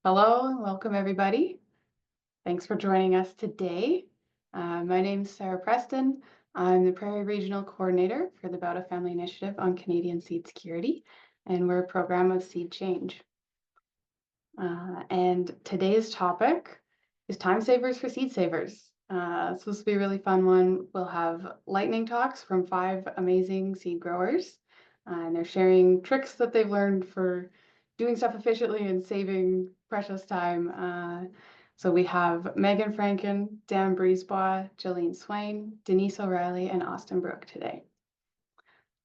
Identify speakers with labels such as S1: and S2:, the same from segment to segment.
S1: Hello and welcome everybody. Thanks for joining us today. My name is Sarah Preston. I'm the Prairie Regional Coordinator for the Bauta Family Initiative on Canadian Seed Security, and we're a program of SeedChange. And today's topic is time savers for seed savers. It's supposed to be a really fun one. We'll have lightning talks from 5 amazing seed growers, and they're sharing tricks that they've learned for doing stuff efficiently and saving precious time. So we have Megan Franken, Dan Brisebois, Jolene Swain, Denise O'Reilly, and Bruch today.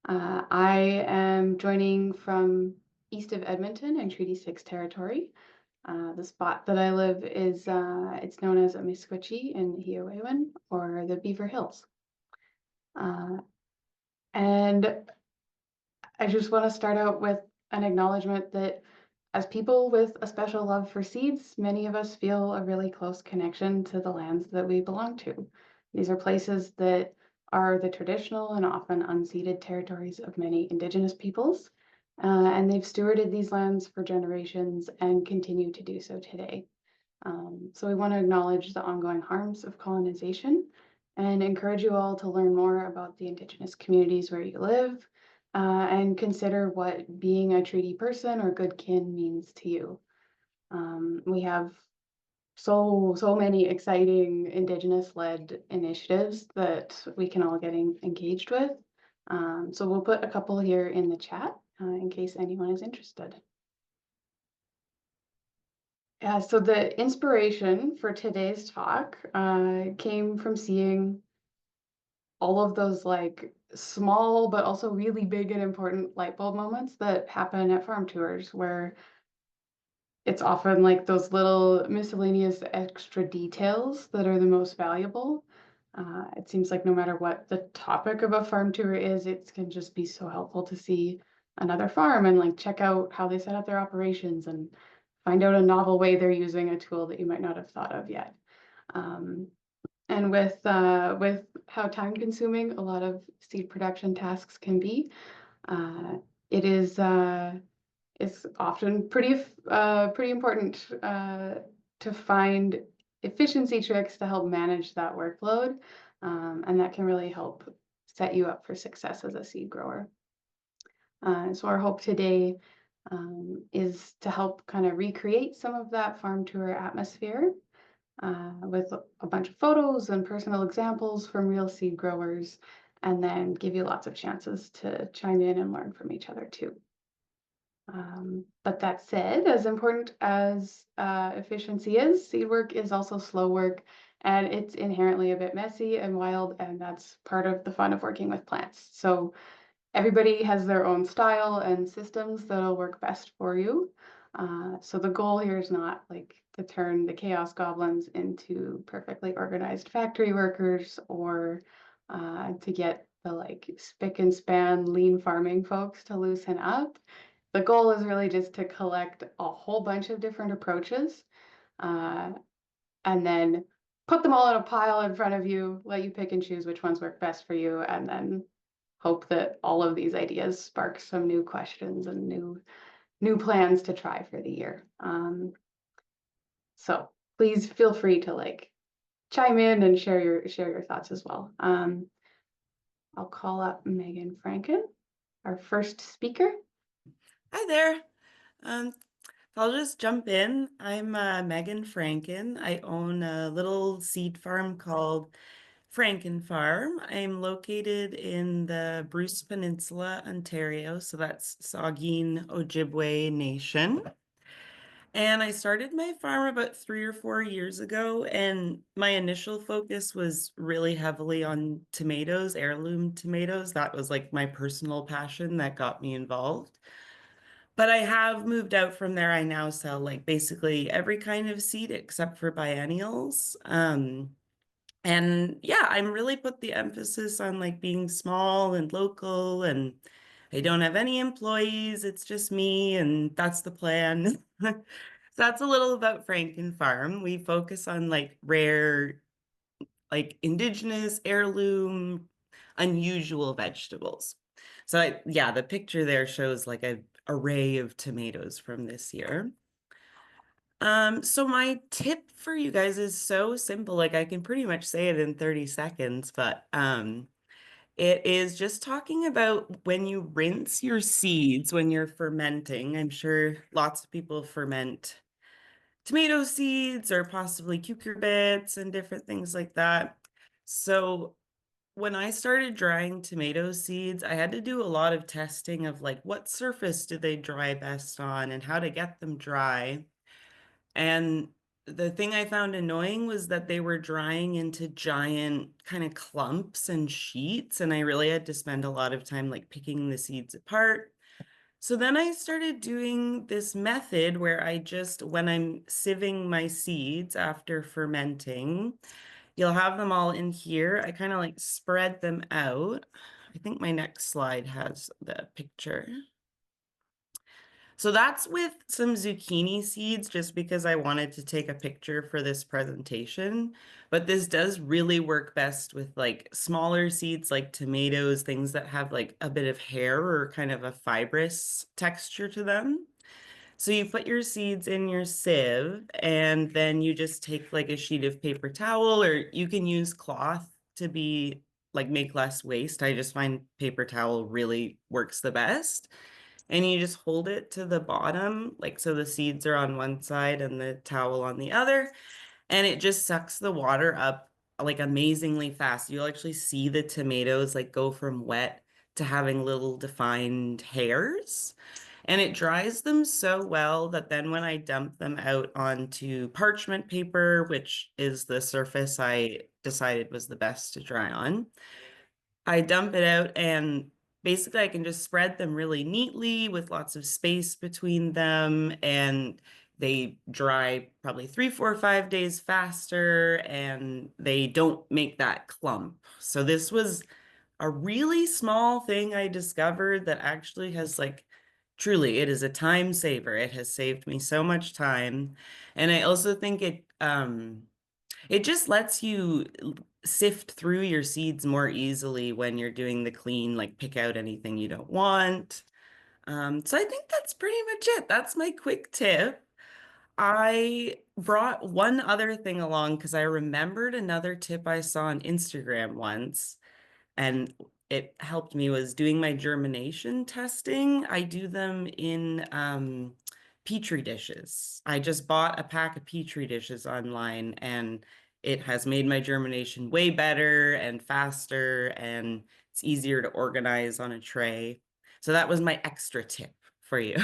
S1: I am joining from east of Edmonton in Treaty 6 territory. The spot that I live is it's known as Amisquitchee in Hiawatha or the Beaver Hills. And I just want to start out with an acknowledgement that as people with a special love for seeds, many of us feel a really close connection to the lands that we belong to. These are places that are the traditional and often unceded territories of many Indigenous peoples. And they've stewarded these lands for generations and continue to do so today. So we want to acknowledge the ongoing harms of colonization and encourage you all to learn more about the Indigenous communities where you live and consider what being a treaty person or good kin means to you. We have so many exciting Indigenous-led initiatives that we can all get engaged with. So we'll put a couple here in the chat in case anyone is interested. Yeah, so the inspiration for today's talk came from seeing all of those like small but also really big and important light bulb moments that happen at farm tours where it's often like those little miscellaneous extra details that are the most valuable. It seems like no matter what the topic of a farm tour is, it can just be so helpful to see another farm and like check out how they set up their operations and find out a novel way they're using a tool that you might not have thought of yet. And with how time consuming a lot of seed production tasks can be, it is it's often pretty important to find efficiency tricks to help manage that workload, and that can really help set you up for success as a seed grower. So our hope today is to help kind of recreate some of that farm tour atmosphere with a bunch of photos and personal examples from real seed growers, and then give you lots of chances to chime in and learn from each other too. But that said, as important as efficiency is, seed work is also slow work, and it's inherently a bit messy and wild, and that's part of the fun of working with plants. So everybody has their own style and systems that'll work best for you. So the goal here is not like to turn the chaos goblins into perfectly organized factory workers or to get the like spick and span lean farming folks to loosen up. The goal is really just to collect a whole bunch of different approaches and then put them all in a pile in front of you, let you pick and choose which ones work best for you, and then hope that all of these ideas spark some new questions and new plans to try for the year. So please feel free to like chime in and share your thoughts as well. I'll call up Megan Franken, our first speaker.
S2: Hi there. I'll just jump in. I'm Megan Franken. I own a little seed farm called Franken Farm. I'm located in the Bruce Peninsula, Ontario, so that's Saugeen Ojibwe Nation. And I started my farm about 3 or 4 years ago, and my initial focus was really heavily on tomatoes, heirloom tomatoes. That was like my personal passion that got me involved. But I have moved out from there. I now sell like basically every kind of seed except for biennials. And yeah, I'm really put the emphasis on like being small and local, and I don't have any employees. It's just me, and that's the plan. So that's a little about Franken Farm. We focus on like rare, like indigenous, heirloom, unusual vegetables. So yeah, the picture there shows like an array of tomatoes from this year. So my tip for you guys is so simple. Like I can pretty much say it in 30 seconds, but it is just talking about when you rinse your seeds when you're fermenting. I'm sure lots of people ferment tomato seeds or possibly cucumber bits and different things like that. So when I started drying tomato seeds, I had to do a lot of testing of like what surface do they dry best on and how to get them dry. And the thing I found annoying was that they were drying into giant kind of clumps and sheets, and I really had to spend a lot of time like picking the seeds apart. So then I started doing this method where I just, when I'm sieving my seeds after fermenting, you'll have them all in here. I kind of like spread them out. I think my next slide has the picture. So that's with some zucchini seeds, just because I wanted to take a picture for this presentation. But this does really work best with like smaller seeds like tomatoes, things that have like a bit of hair or kind of a fibrous texture to them. So you put your seeds in your sieve and then you just take like a sheet of paper towel, or you can use cloth to be like make less waste. I just find paper towel really works the best. And you just hold it to the bottom, like so the seeds are on one side and the towel on the other, and it just sucks the water up like amazingly fast. You'll actually see the tomatoes like go from wet to having little defined hairs. And it dries them so well that then when I dump them out onto parchment paper, which is the surface I decided was the best to dry on, I dump it out and basically I can just spread them really neatly with lots of space between them, and they dry probably 3, 4, 5 days faster and they don't make that clump. So this was a really small thing I discovered that actually has like truly it is a time saver. It has saved me so much time. And I also think it just lets you sift through your seeds more easily when you're doing the clean, like pick out anything you don't want. So I think that's pretty much it. That's my quick tip. I brought one other thing along because I remembered another tip I saw on Instagram once, and it helped me was doing my germination testing. I do them in petri dishes. I just bought a pack of petri dishes online, and it has made my germination way better and faster, and it's easier to organize on a tray. So that was my extra tip for you.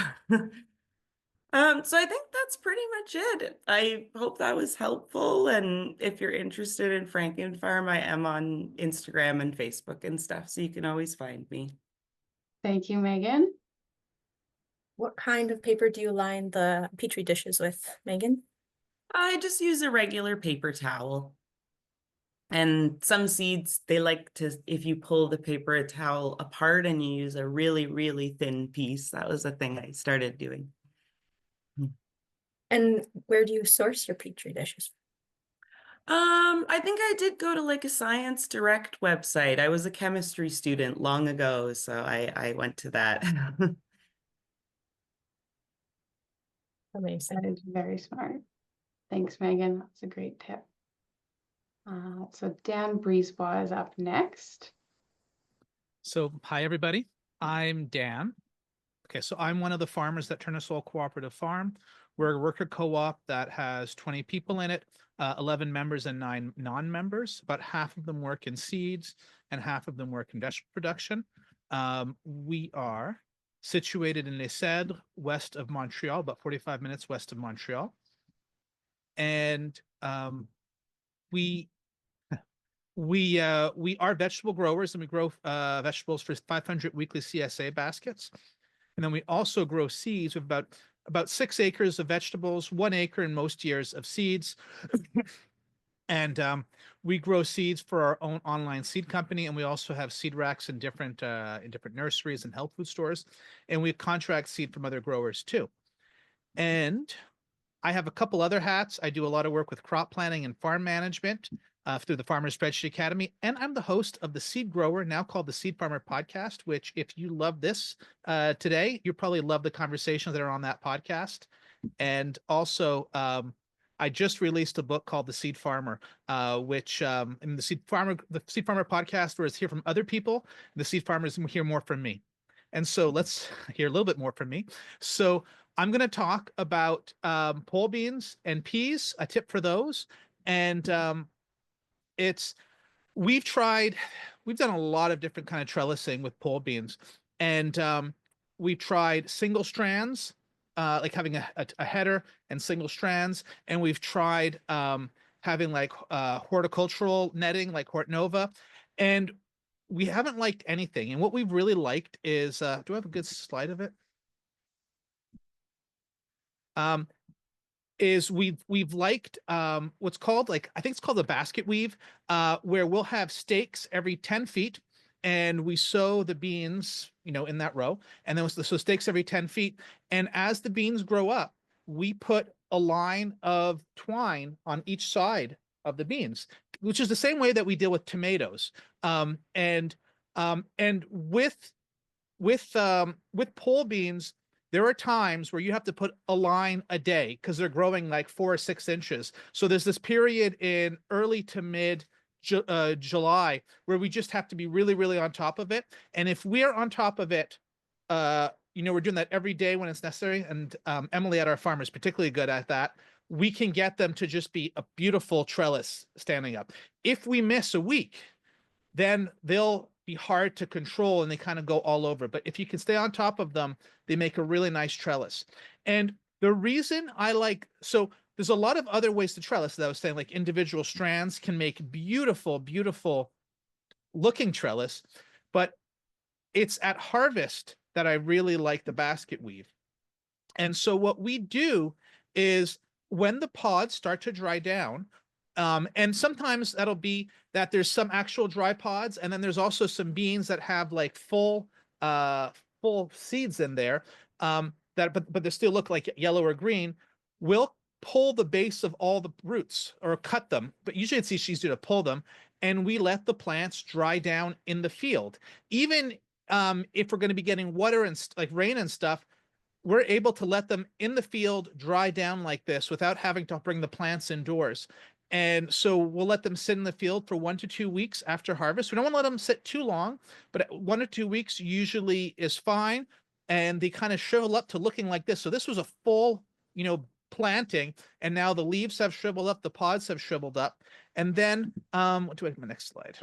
S2: So I think that's pretty much it. I hope that was helpful. And if you're interested in Franken Farm, I am on Instagram and Facebook and stuff, so you can always find me.
S1: Thank you, Megan.
S3: What kind of paper do you line the petri dishes with, Megan?
S2: I just use a regular paper towel. And some seeds, they like to, if you pull the paper towel apart and you use a really, really thin piece, that was a thing I started doing.
S3: And where do you source your petri dishes?
S2: I think I did go to like a Science Direct website. I was a chemistry student long ago, so I went to that.
S3: Amazing.
S1: That is very smart. Thanks, Megan. That's a great tip. So Dan Brisebois is up next.
S4: So, hi, everybody. I'm Dan. Okay, so I'm one of the farmers that Turner Soil Cooperative Farm. We're a worker co-op that has 20 people in it, 11 members and 9 non-members. About half of them work in seeds and half of them work in vegetable production. We are situated in Les Cèdres, west of Montreal, about 45 minutes west of Montreal. And we are vegetable growers, and we grow vegetables for 500 weekly CSA baskets. And then we also grow seeds with about 6 acres of vegetables, 1 acre in most years of seeds. And we grow seeds for our own online seed company, and we also have seed racks in different nurseries and health food stores. And we contract seed from other growers too. And I have a couple other hats. I do a lot of work with crop planning and farm management through the Farmer Spreadsheet Academy. And I'm the host of the Seed Grower, now called the Seed Farmer Podcast, which if you love this today, you probably love the conversations that are on that podcast. And also, I just released a book called The Seed Farmer, which in the Seed Farmer podcast, where it's hear from other people, the Seed Farmers hear more from me. And so let's hear a little bit more from me. So I'm going to talk about pole beans and peas, a tip for those. And we've done a lot of different kind of trellising with pole beans. And we've tried single strands, like having a header and single strands. And we've tried having like horticultural netting, like Hort Nova. And we haven't liked anything. And what we've really liked is, do I have a good slide of it? Is we've liked what's called, like, I think it's called the basket weave, where we'll have stakes every 10 feet and we sow the beans, in that row. And then so stakes every 10 feet. And as the beans grow up, we put a line of twine on each side of the beans, which is the same way that we deal with tomatoes. And with pole beans, there are times where you have to put a line a day because they're growing like 4 or 6 inches. So there's this period in early to mid July where we just have to be really, really on top of it. And if we're on top of it, we're doing that every day when it's necessary. And Emily at our farm is particularly good at that. We can get them to just be a beautiful trellis standing up. If we miss a week, then they'll be hard to control and they kind of go all over. But if you can stay on top of them, they make a really nice trellis. And the reason so there's a lot of other ways to trellis that I was saying, like individual strands can make beautiful, beautiful looking trellis, but it's at harvest that I really like the basket weave. And so what we do is when the pods start to dry down, and sometimes that'll be that there's some actual dry pods, and then there's also some beans that have like full seeds in there, but they still look like yellow or green. We'll pull the base of all the roots or cut them, but usually it's easier to pull them, and we let the plants dry down in the field. Even if we're going to be getting water and like rain and stuff, we're able to let them in the field dry down like this without having to bring the plants indoors. And so we'll let them sit in the field for 1 to 2 weeks after harvest. We don't want to let them sit too long, but 1 or 2 weeks usually is fine. And they kind of shrivel up to looking like this. So this was a full, planting, and now the leaves have shriveled up, the pods have shriveled up. And then, what do I have my next slide?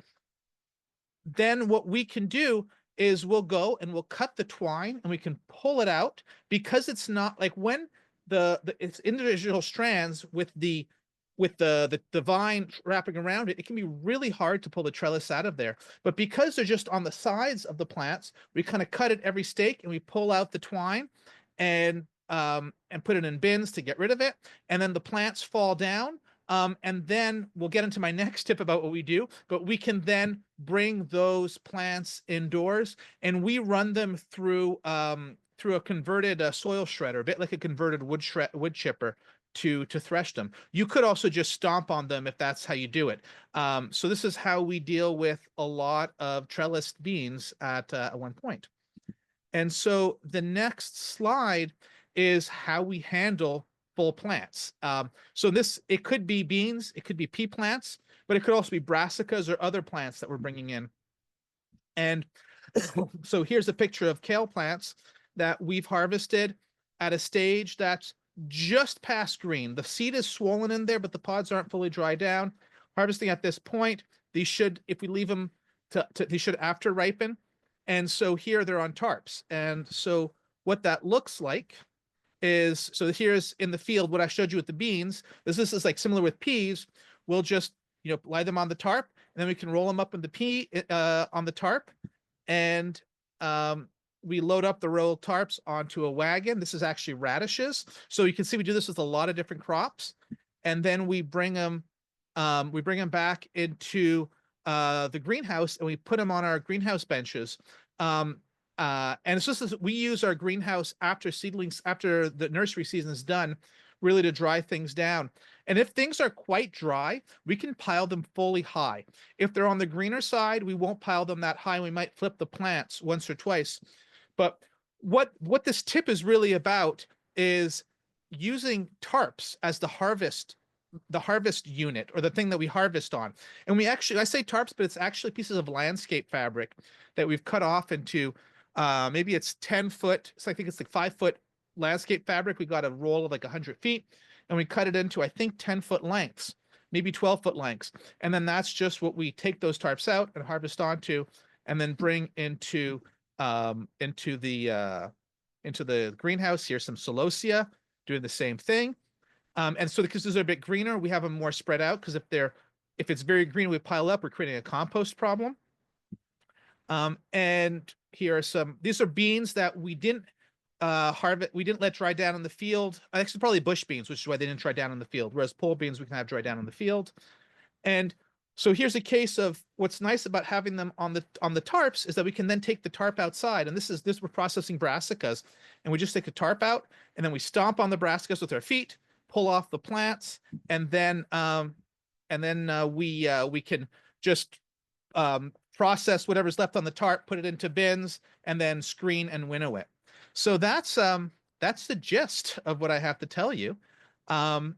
S4: Then what we can do is we'll go and we'll cut the twine and we can pull it out, because it's not like when it's individual strands with the vine wrapping around it, it can be really hard to pull the trellis out of there. But because they're just on the sides of the plants, we kind of cut it every stake and we pull out the twine and put it in bins to get rid of it. And then the plants fall down. And then we'll get into my next tip about what we do, but we can then bring those plants indoors and we run them through a converted soil shredder, a bit like a converted wood chipper, to thresh them. You could also just stomp on them if that's how you do it. So this is how we deal with a lot of trellised beans at one point. And so the next slide is how we handle full plants. So it could be beans, it could be pea plants, but it could also be brassicas or other plants that we're bringing in. And so here's a picture of kale plants that we've harvested at a stage that's just past green. The seed is swollen in there, but the pods aren't fully dried down. Harvesting at this point, these should, if we leave them they should after ripen. And so here they're on tarps. And so what that looks like is, so here's in the field what I showed you with the beans. This is like similar with peas. We'll just lie them on the tarp, and then we can roll them up in the pea on the tarp, and we load up the rolled tarps onto a wagon. This is actually radishes. So you can see we do this with a lot of different crops, and then we bring them back into the greenhouse, and we put them on our greenhouse benches. And it's just we use our greenhouse after the nursery season is done, really to dry things down. And if things are quite dry, we can pile them fully high. If they're on the greener side, we won't pile them that high. We might flip the plants once or twice. But what this tip is really about is using tarps as the harvest unit, or the thing that we harvest on. And we actually, I say tarps, but it's actually pieces of landscape fabric that we've cut off into, maybe it's 10 foot. So I think it's like 5-foot landscape fabric. We got a roll of like 100 feet, and we cut it into, I think, 10-foot lengths, maybe 12-foot lengths. And then that's just what we take those tarps out and harvest onto, and then bring into the greenhouse. Here's some celosia doing the same thing. And so because these are a bit greener, we have them more spread out, because if it's very green, we pile up, we're creating a compost problem. And here are these are beans that we didn't harvest, we didn't let dry down in the field. Actually, probably bush beans, which is why they didn't dry down in the field. Whereas pole beans, we can have dry down in the field. And so here's a case of what's nice about having them on the tarps is that we can then take the tarp outside. And this we're processing brassicas, and we just take the tarp out, and then we stomp on the brassicas with our feet, pull off the plants, and then we can just process whatever's left on the tarp, put it into bins, and then screen and winnow it. So that's the gist of what I have to tell you. If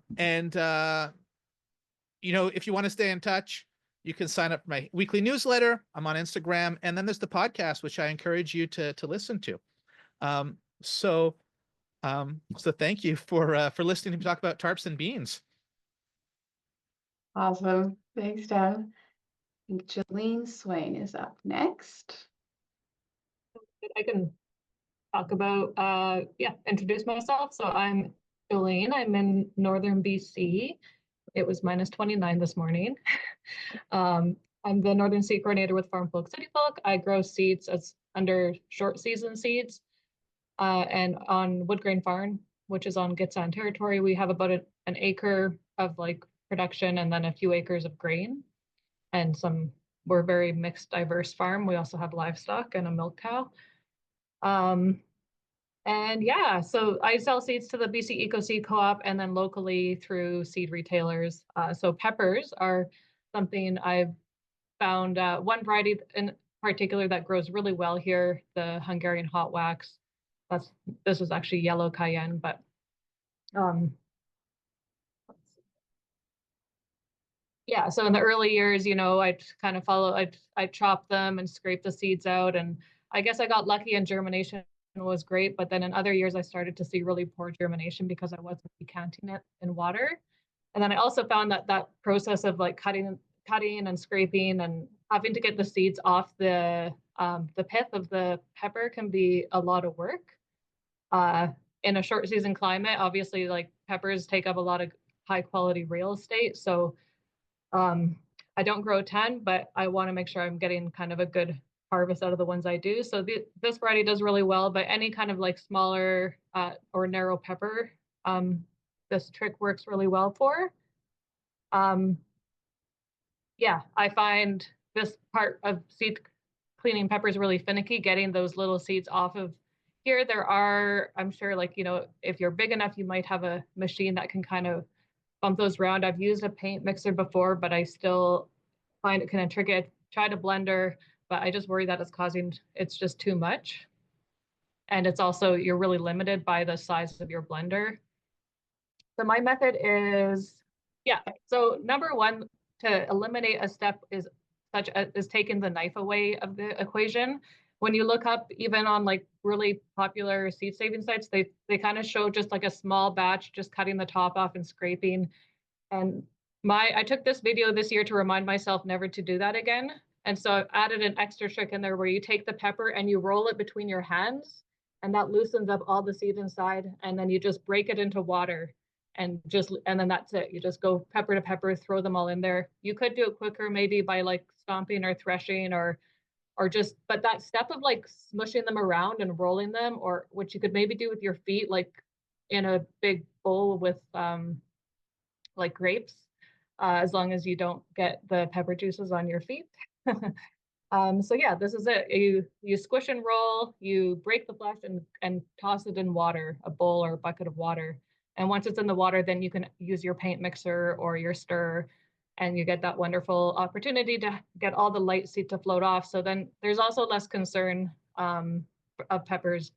S4: you want to stay in touch, you can sign up for my weekly newsletter. I'm on Instagram, and then there's the podcast, which I encourage you to listen to. So thank you for listening to me talk about tarps and beans.
S1: Awesome. Thanks, Dan. I think Jolene Swain is up next.
S5: I can talk about, introduce myself. So I'm Jolene. I'm in northern BC. It was -29 this morning. I'm the Northern Seed Coordinator with Farm Folk City Folk. I grow seeds as under short season seeds. And on Wood Grain Farm, which is on Gitxsan territory, we have about an acre of like production and then a few acres of grain. And we're a very mixed, diverse farm. We also have livestock and a milk cow. So I sell seeds to the BC Eco Seed Co-op and then locally through seed retailers. So peppers are something I've found, one variety in particular that grows really well here, the Hungarian hot wax. This is actually yellow cayenne, but so in the early years, I'd kind of I'd chop them and scrape the seeds out. And I guess I got lucky and germination was great. But then in other years, I started to see really poor germination because I wasn't decanting it in water. And then I also found that process of like cutting and scraping and having to get the seeds off the pith of the pepper can be a lot of work. In a short season climate, obviously, like peppers take up a lot of high quality real estate. So I don't grow a ton, but I want to make sure I'm getting kind of a good harvest out of the ones I do. So this variety does really well, but any kind of like smaller or narrow pepper, this trick works really well for. I find this part of seed cleaning peppers really finicky, getting those little seeds off of here. There are, I'm sure, like, if you're big enough, you might have a machine that can kind of bump those around. I've used a paint mixer before, but I still find it kind of tricky. I tried a blender, but I just worry that it's just too much. And it's also, you're really limited by the size of your blender. So my method is, so number one, to eliminate a step is taking the knife away of the equation. When you look up, even on like really popular seed saving sites, they kind of show just like a small batch, just cutting the top off and scraping. And I took this video this year to remind myself never to do that again. And so I've added an extra trick in there where you take the pepper and you roll it between your hands, and that loosens up all the seeds inside. And then you just break it into water and then that's it. You just go pepper to pepper, throw them all in there. You could do it quicker, maybe by like stomping or threshing but that step of like smushing them around and rolling them, or what you could maybe do with your feet, like in a big bowl with like grapes, as long as you don't get the pepper juices on your feet. This is it. You squish and roll, you break the flesh and toss it in water, a bowl or a bucket of water. And once it's in the water, then you can use your paint mixer or your stir, and you get that wonderful opportunity to get all the light seed to float off. So then there's also less concern of peppers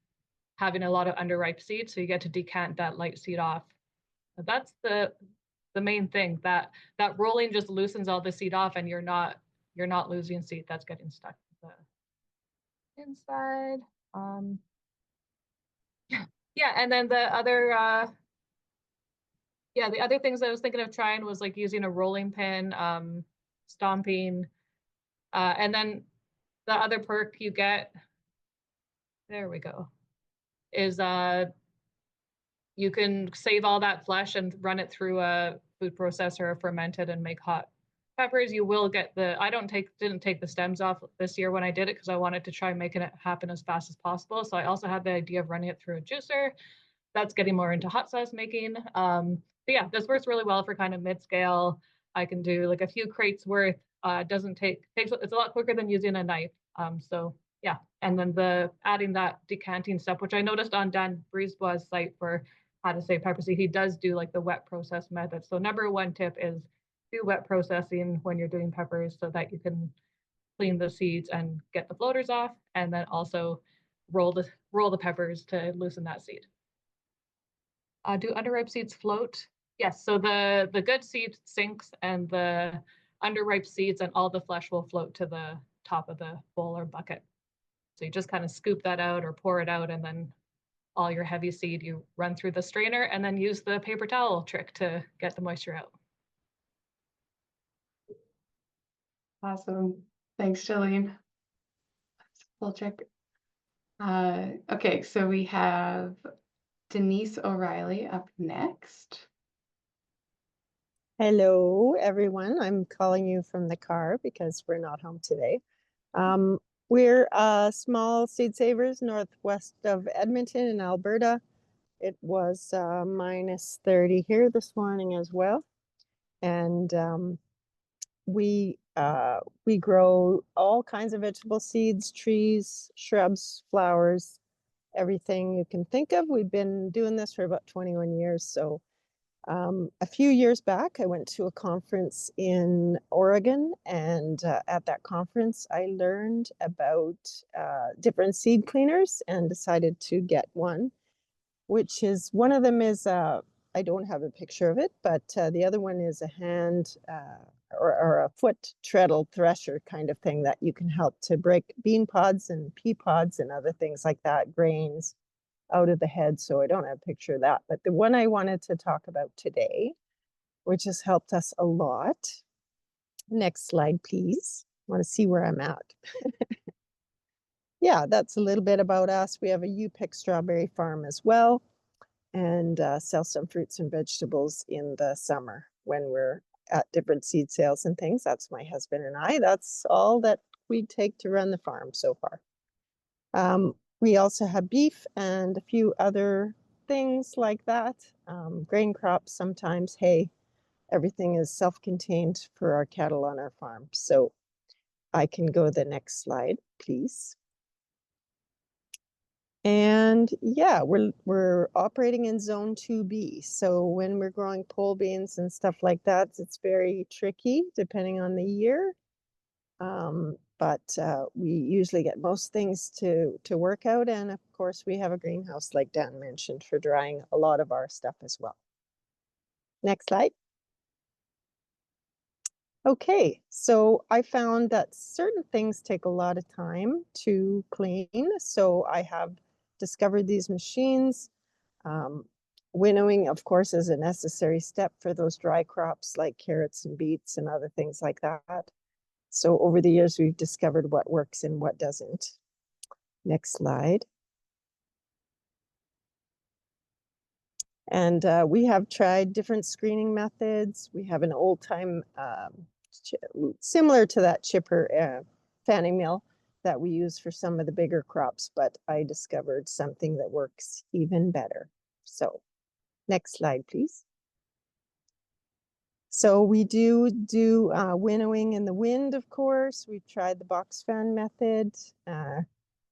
S5: having a lot of underripe seed, so you get to decant that light seed off. But that's the main thing, that rolling just loosens all the seed off, and you're not losing seed that's getting stuck to the inside. Yeah, and then the other things I was thinking of trying was like using a rolling pin, stomping, and then the other perk you get, there we go, is you can save all that flesh and run it through a food processor or ferment it and make hot peppers. You will get I didn't take the stems off this year when I did it because I wanted to try making it happen as fast as possible. So I also had the idea of running it through a juicer. That's getting more into hot sauce making. But yeah, this works really well for kind of mid-scale. I can do like a few crates worth. It's a lot quicker than using a knife. So yeah, and then adding that decanting step, which I noticed on Dan Brisebois' site for how to save pepper seed, he does do like the wet process method. So number one tip is do wet processing when you're doing peppers so that you can clean the seeds and get the floaters off, and then also roll the peppers to loosen that seed. Do underripe seeds float? Yes, so the good seed sinks and the underripe seeds and all the flesh will float to the top of the bowl or bucket. So you just kind of scoop that out or pour it out, and then all your heavy seed you run through the strainer and then use the paper towel trick to get the moisture out.
S1: Awesome. Thanks, Jolene. We'll check. Okay, so we have Denise O'Reilly up next.
S6: Hello, everyone. I'm calling you from the car because we're not home today. We're small seed savers northwest of Edmonton in Alberta. It was minus 30 here this morning as well. And we grow all kinds of vegetable seeds, trees, shrubs, flowers, everything you can think of. We've been doing this for about 21 years. So a few years back, I went to a conference in Oregon, and at that conference, I learned about different seed cleaners and decided to get one, which is, one of them is, I don't have a picture of it, but the other one is a hand or a foot treadle thresher kind of thing that you can help to break bean pods and pea pods and other things like that, grains, out of the head. So I don't have a picture of that, but the one I wanted to talk about today, which has helped us a lot. Next slide, please. I want to see where I'm at. Yeah, that's a little bit about us. We have a U-Pick strawberry farm as well, and sell some fruits and vegetables in the summer when we're at different seed sales and things. That's my husband and I. That's all that we take to run the farm so far. We also have beef and a few other things like that. Grain crops, sometimes hay. Everything is self-contained for our cattle on our farm. So I can go to the next slide, please. And yeah, we're operating in zone 2B. So when we're growing pole beans and stuff like that, it's very tricky depending on the year. But we usually get most things to work out. And of course, we have a greenhouse, like Dan mentioned, for drying a lot of our stuff as well. Next slide. Okay, so I found that certain things take a lot of time to clean. So I have discovered these machines. Winnowing, of course, is a necessary step for those dry crops like carrots and beets and other things like that. So over the years, we've discovered what works and what doesn't. Next slide. And we have tried different screening methods. We have an old time, similar to that chipper fanning mill that we use for some of the bigger crops, but I discovered something that works even better. So next slide, please. So we do winnowing in the wind, of course. We've tried the box fan method,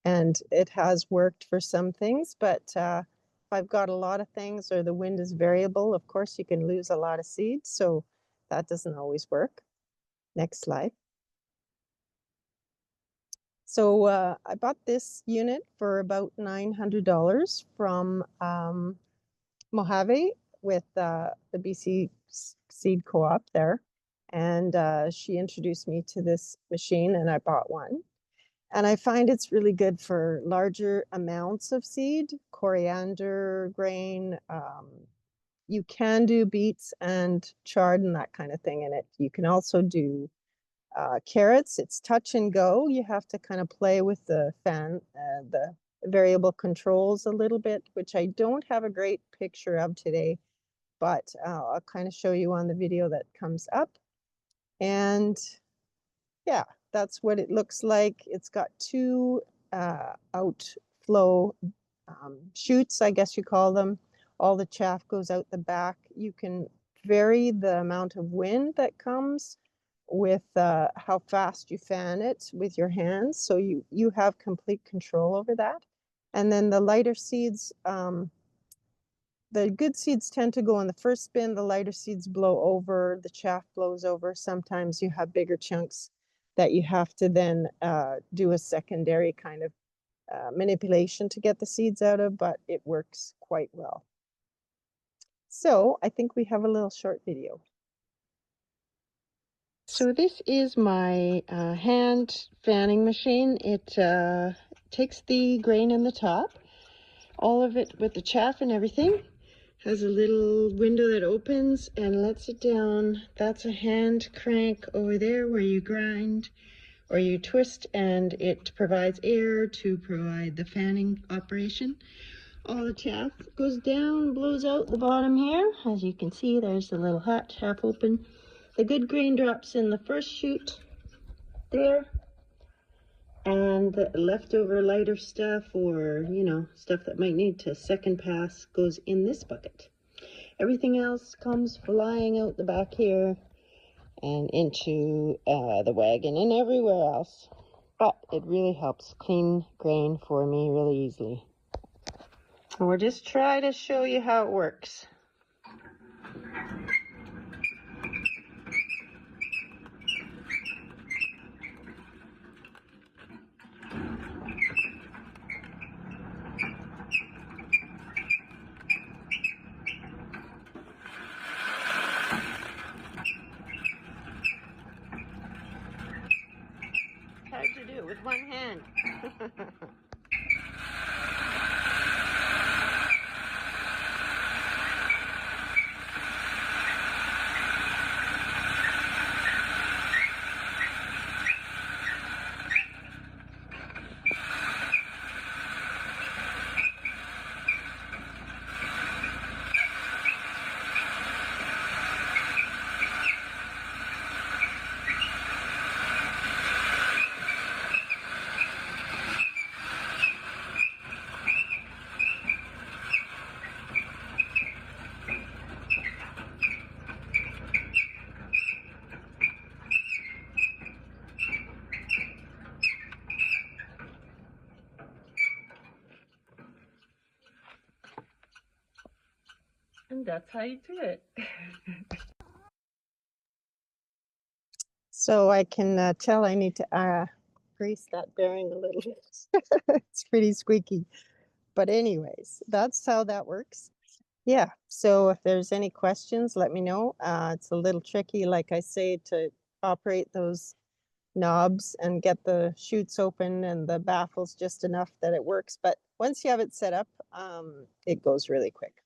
S6: and it has worked for some things, but if I've got a lot of things or the wind is variable, of course, you can lose a lot of seeds, so that doesn't always work. Next slide. So I bought this unit for about $900 from Mojave with the BC Seed Co-op there. And she introduced me to this machine and I bought one. And I find it's really good for larger amounts of seed, coriander, grain. You can do beets and chard and that kind of thing in it. You can also do carrots. It's touch and go. You have to kind of play with the the variable controls a little bit, which I don't have a great picture of today, but I'll kind of show you on the video that comes up. And yeah, that's what it looks like. It's got two outflow chutes, I guess you call them. All the chaff goes out the back. You can vary the amount of wind that comes with how fast you fan it with your hands. So you have complete control over that. And then the lighter seeds, the good seeds tend to go in the first bin. The lighter seeds blow over, the chaff blows over. Sometimes you have bigger chunks that you have to then do a secondary kind of manipulation to get the seeds out of, but it works quite well. So I think we have a little short video. So this is my hand fanning machine. It takes the grain in the top, all of it with the chaff and everything. Has a little window that opens and lets it down. That's a hand crank over there where you grind or you twist, and it provides air to provide the fanning operation. All the chaff goes down, blows out the bottom here. As you can see, there's the little hatch half open. The good grain drops in the first chute there, and the leftover lighter stuff, or stuff that might need to second pass, goes in this bucket. Everything else comes flying out the back here and into the wagon and everywhere else. But it really helps clean grain for me really easily. And we'll just try to show you how it works. Hard to do it with one hand. And that's how you do it. So I can tell I need to grease that bearing a little bit. It's pretty squeaky. But anyways, that's how that works. Yeah, so if there's any questions, let me know. It's a little tricky, like I say, to operate those knobs and get the chutes open and the baffles just enough that it works. But once you have it set up, it goes really quick.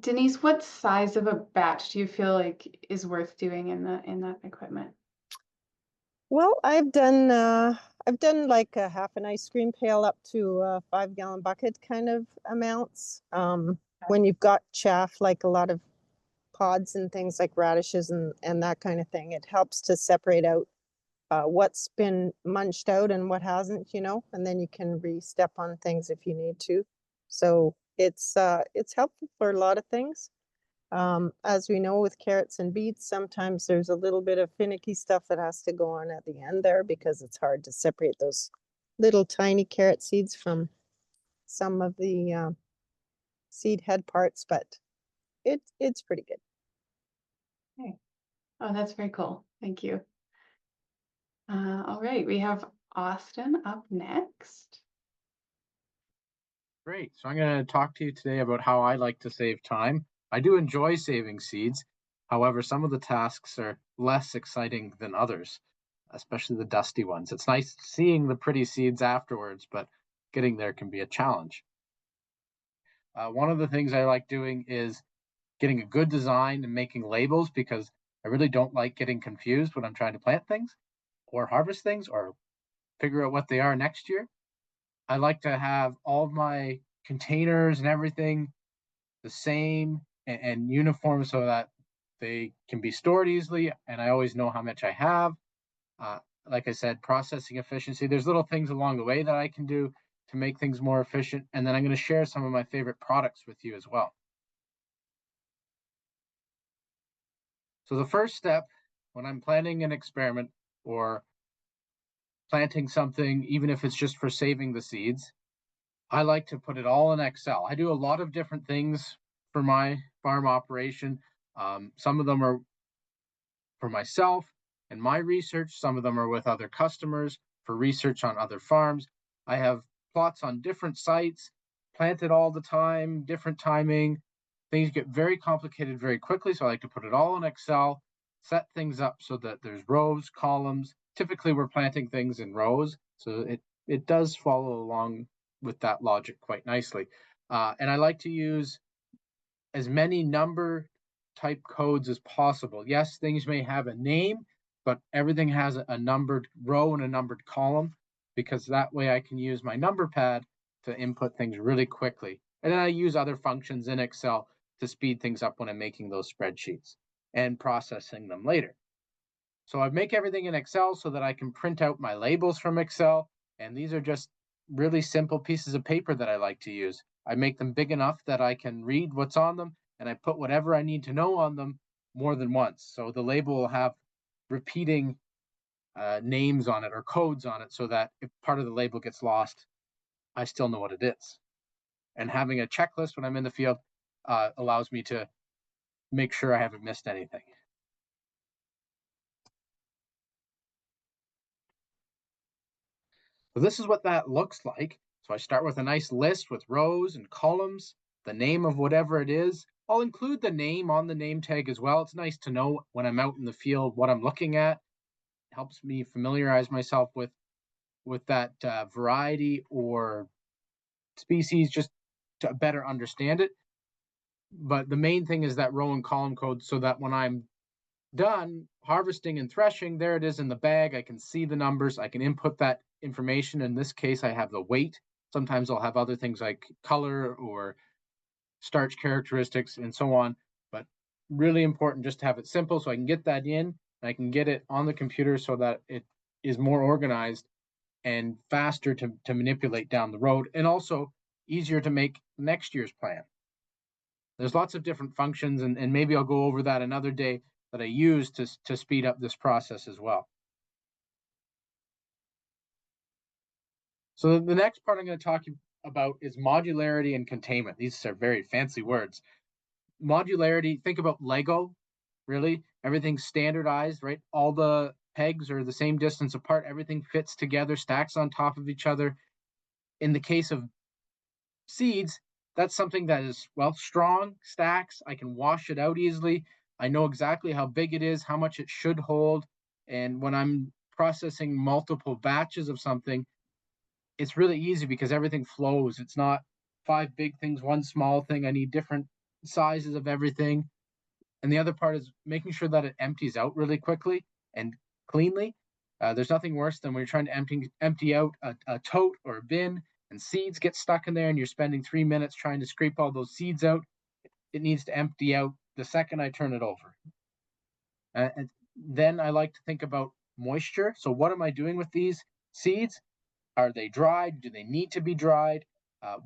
S1: Denise, what size of a batch do you feel like is worth doing in that equipment?
S6: Well, I've done like a half an ice cream pail up to a 5-gallon bucket kind of amounts. When you've got chaff, like a lot of pods and things like radishes and that kind of thing, it helps to separate out what's been munched out and what hasn't, and then you can re-step on things if you need to. So it's helpful for a lot of things. As we know with carrots and beets, sometimes there's a little bit of finicky stuff that has to go on at the end there because it's hard to separate those little tiny carrot seeds from some of the seed head parts, but it's pretty good.
S1: Okay. Oh, that's very cool. Thank you. All right, we have Austin up next.
S7: Great. So I'm going to talk to you today about how I like to save time. I do enjoy saving seeds. However, some of the tasks are less exciting than others, especially the dusty ones. It's nice seeing the pretty seeds afterwards, but getting there can be a challenge. One of the things I like doing is getting a good design and making labels, because I really don't like getting confused when I'm trying to plant things or harvest things or figure out what they are next year. I like to have all of my containers and everything the same and uniform so that they can be stored easily, and I always know how much I have. Like I said, processing efficiency. There's little things along the way that I can do to make things more efficient, and then I'm going to share some of my favorite products with you as well. So the first step when I'm planning an experiment or planting something, even if it's just for saving the seeds, I like to put it all in Excel. I do a lot of different things for my farm operation. Some of them are for myself and my research. Some of them are with other customers for research on other farms. I have plots on different sites, planted all the time, different timing. Things get very complicated very quickly, so I like to put it all in Excel, set things up so that there's rows, columns. Typically, we're planting things in rows, so it does follow along with that logic quite nicely. And I like to use as many number type codes as possible. Yes, things may have a name, but everything has a numbered row and a numbered column, because that way I can use my number pad to input things really quickly. And then I use other functions in Excel to speed things up when I'm making those spreadsheets and processing them later. So I make everything in Excel so that I can print out my labels from Excel. And these are just really simple pieces of paper that I like to use. I make them big enough that I can read what's on them, and I put whatever I need to know on them more than once. So the label will have repeating names on it or codes on it, so that if part of the label gets lost, I still know what it is. And having a checklist when I'm in the field allows me to make sure I haven't missed anything. So this is what that looks like. So I start with a nice list with rows and columns, the name of whatever it is. I'll include the name on the name tag as well. It's nice to know when I'm out in the field what I'm looking at. It helps me familiarize myself with that variety or species, just to better understand it. But the main thing is that row and column code, so that when I'm done harvesting and threshing, there it is in the bag. I can see the numbers. I can input that information. In this case, I have the weight. Sometimes I'll have other things like color or starch characteristics and so on. But really important just to have it simple, so I can get that in. And I can get it on the computer so that it is more organized and faster to manipulate down the road, and also easier to make next year's plan. There's lots of different functions, and maybe I'll go over that another day, that I use to speed up this process as well. So the next part I'm going to talk about is modularity and containment. These are very fancy words. Modularity, think about Lego, really. Everything's standardized, right? All the pegs are the same distance apart. Everything fits together, stacks on top of each other. In the case of seeds, that's something that is, well, strong, stacks. I can wash it out easily. I know exactly how big it is, how much it should hold. And when I'm processing multiple batches of something, it's really easy because everything flows. It's not 5 big things, 1 small thing. I need different sizes of everything. And the other part is making sure that it empties out really quickly and cleanly. There's nothing worse than when you're trying to empty out a tote or a bin, and seeds get stuck in there, and you're spending 3 minutes trying to scrape all those seeds out. It needs to empty out the second I turn it over. And then I like to think about moisture. So what am I doing with these seeds? Are they dried? Do they need to be dried?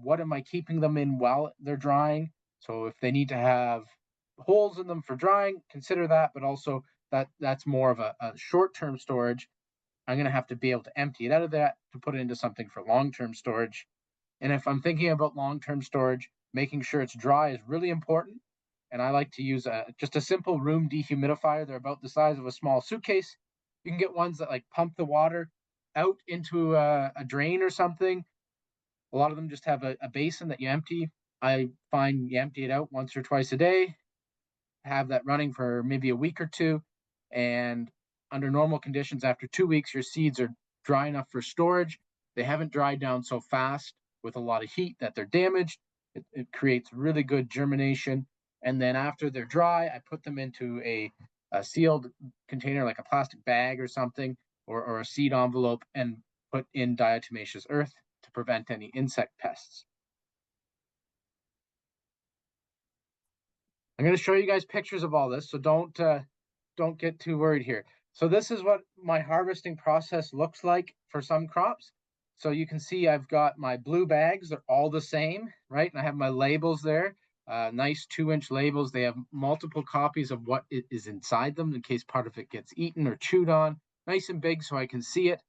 S7: What am I keeping them in while they're drying? So if they need to have holes in them for drying, consider that, but also that's more of a short-term storage. I'm going to have to be able to empty it out of that to put it into something for long-term storage. And if I'm thinking about long-term storage, making sure it's dry is really important. And I like to use just a simple room dehumidifier. They're about the size of a small suitcase. You can get ones that like pump the water out into a drain or something. A lot of them just have a basin that you empty. I find you empty it out once or twice a day, have that running for maybe a week or two, and under normal conditions, after 2 weeks, your seeds are dry enough for storage. They haven't dried down so fast with a lot of heat that they're damaged. It creates really good germination. And then after they're dry, I put them into a sealed container, like a plastic bag or something, or a seed envelope, and put in diatomaceous earth to prevent any insect pests. I'm going to show you guys pictures of all this, so don't get too worried here. So this is what my harvesting process looks like for some crops. So you can see I've got my blue bags. They're all the same, right? And I have my labels there, nice 2-inch labels. They have multiple copies of what is inside them in case part of it gets eaten or chewed on. Nice and big so I can see it.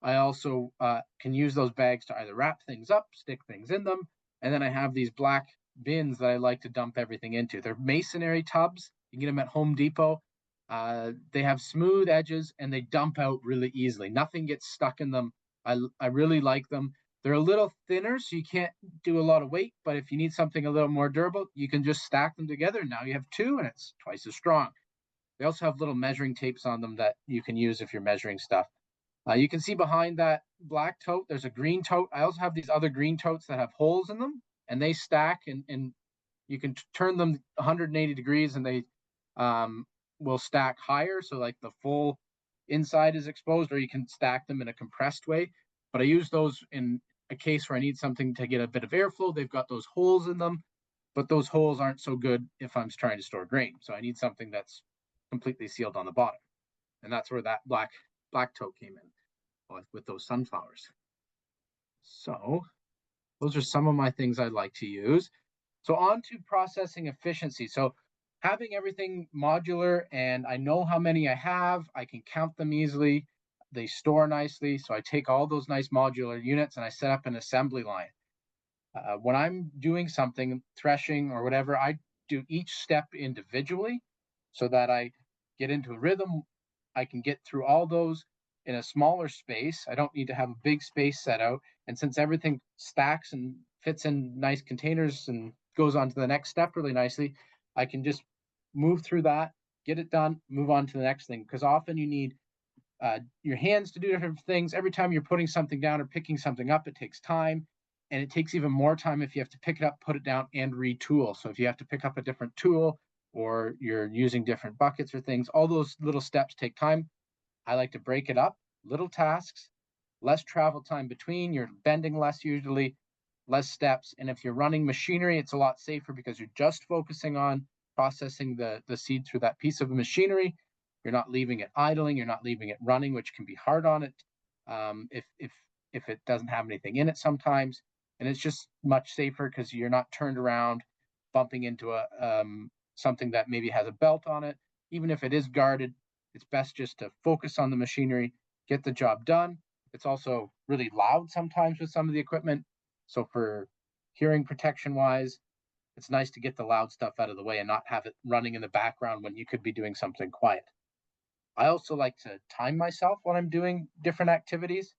S7: I also can use those bags to either wrap things up, stick things in them, and then I have these black bins that I like to dump everything into. They're masonry tubs. You can get them at Home Depot. They have smooth edges and they dump out really easily. Nothing gets stuck in them. I really like them. They're a little thinner, so you can't do a lot of weight, but if you need something a little more durable, you can just stack them together. Now you have 2 and it's twice as strong. They also have little measuring tapes on them that you can use if you're measuring stuff. You can see behind that black tote, there's a green tote. I also have these other green totes that have holes in them, and they stack, and you can turn them 180 degrees and they will stack higher. So like the full inside is exposed, or you can stack them in a compressed way. But I use those in a case where I need something to get a bit of airflow. They've got those holes in them, but those holes aren't so good if I'm trying to store grain. So I need something that's completely sealed on the bottom. And that's where that black tote came in with those sunflowers. So those are some of my things I like to use. So on to processing efficiency. So having everything modular, and I know how many I have, I can count them easily. They store nicely. So I take all those nice modular units and I set up an assembly line. When I'm doing something, threshing or whatever, I do each step individually so that I get into a rhythm. I can get through all those in a smaller space. I don't need to have a big space set out. And since everything stacks and fits in nice containers and goes on to the next step really nicely, I can just move through that, get it done, move on to the next thing. Because often you need your hands to do different things. Every time you're putting something down or picking something up, it takes time. And it takes even more time if you have to pick it up, put it down, and retool. So if you have to pick up a different tool or you're using different buckets or things, all those little steps take time. I like to break it up, little tasks, less travel time between, you're bending less usually, less steps. And if you're running machinery, it's a lot safer because you're just focusing on processing the seed through that piece of machinery. You're not leaving it idling, you're not leaving it running, which can be hard on it if it doesn't have anything in it sometimes. And it's just much safer because you're not turned around bumping into something that maybe has a belt on it. Even if it is guarded, it's best just to focus on the machinery, get the job done. It's also really loud sometimes with some of the equipment. So for hearing protection wise, it's nice to get the loud stuff out of the way and not have it running in the background when you could be doing something quiet. I also like to time myself when I'm doing different activities.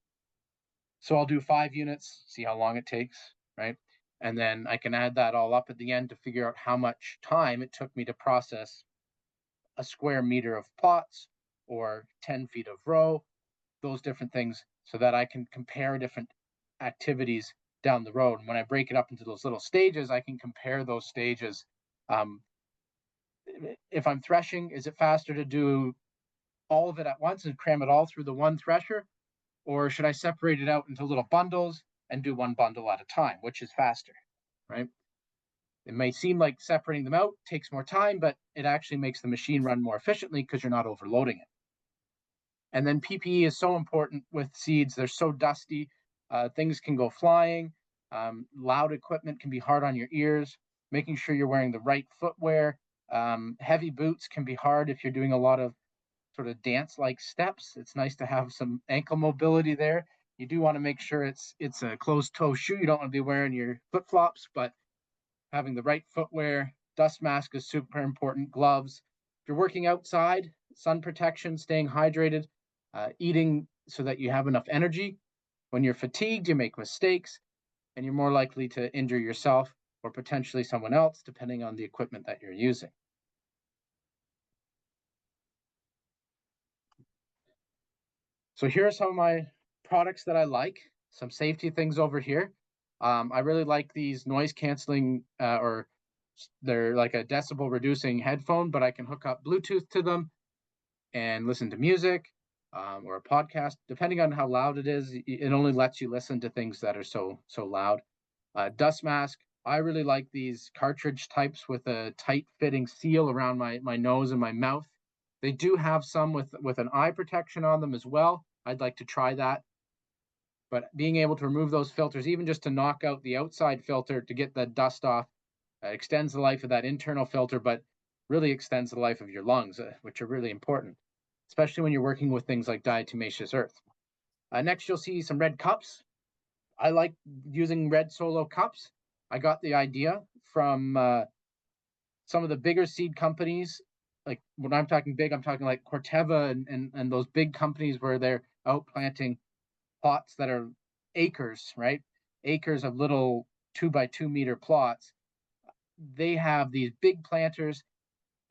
S7: So I'll do 5 units, see how long it takes, right? And then I can add that all up at the end to figure out how much time it took me to process a square meter of plots or 10 feet of row, those different things, so that I can compare different activities down the road. And when I break it up into those little stages, I can compare those stages. If I'm threshing, is it faster to do all of it at once and cram it all through the one thresher? Or should I separate it out into little bundles and do one bundle at a time, which is faster, right? It may seem like separating them out takes more time, but it actually makes the machine run more efficiently because you're not overloading it. And then PPE is so important with seeds. They're so dusty. Things can go flying. Loud equipment can be hard on your ears. Making sure you're wearing the right footwear. Heavy boots can be hard if you're doing a lot of sort of dance-like steps. It's nice to have some ankle mobility there. You do want to make sure it's a closed-toe shoe. You don't want to be wearing your flip-flops, but having the right footwear, dust mask is super important, gloves. If you're working outside, sun protection, staying hydrated, eating so that you have enough energy. When you're fatigued, you make mistakes, and you're more likely to injure yourself or potentially someone else, depending on the equipment that you're using. So here are some of my products that I like, some safety things over here. I really like these noise canceling, or they're like a decibel reducing headphone, but I can hook up Bluetooth to them and listen to music or a podcast. Depending on how loud it is, it only lets you listen to things that are so loud. Dust mask. I really like these cartridge types with a tight fitting seal around my nose and my mouth. They do have some with an eye protection on them as well. I'd like to try that. But being able to remove those filters, even just to knock out the outside filter to get the dust off, extends the life of that internal filter, but really extends the life of your lungs, which are really important, especially when you're working with things like diatomaceous earth. Next, you'll see some red cups. I like using red solo cups. I got the idea from some of the bigger seed companies. Like when I'm talking big, I'm talking like Corteva and those big companies where they're out planting plots that are acres, right? Acres of little 2x2 meter plots. They have these big planters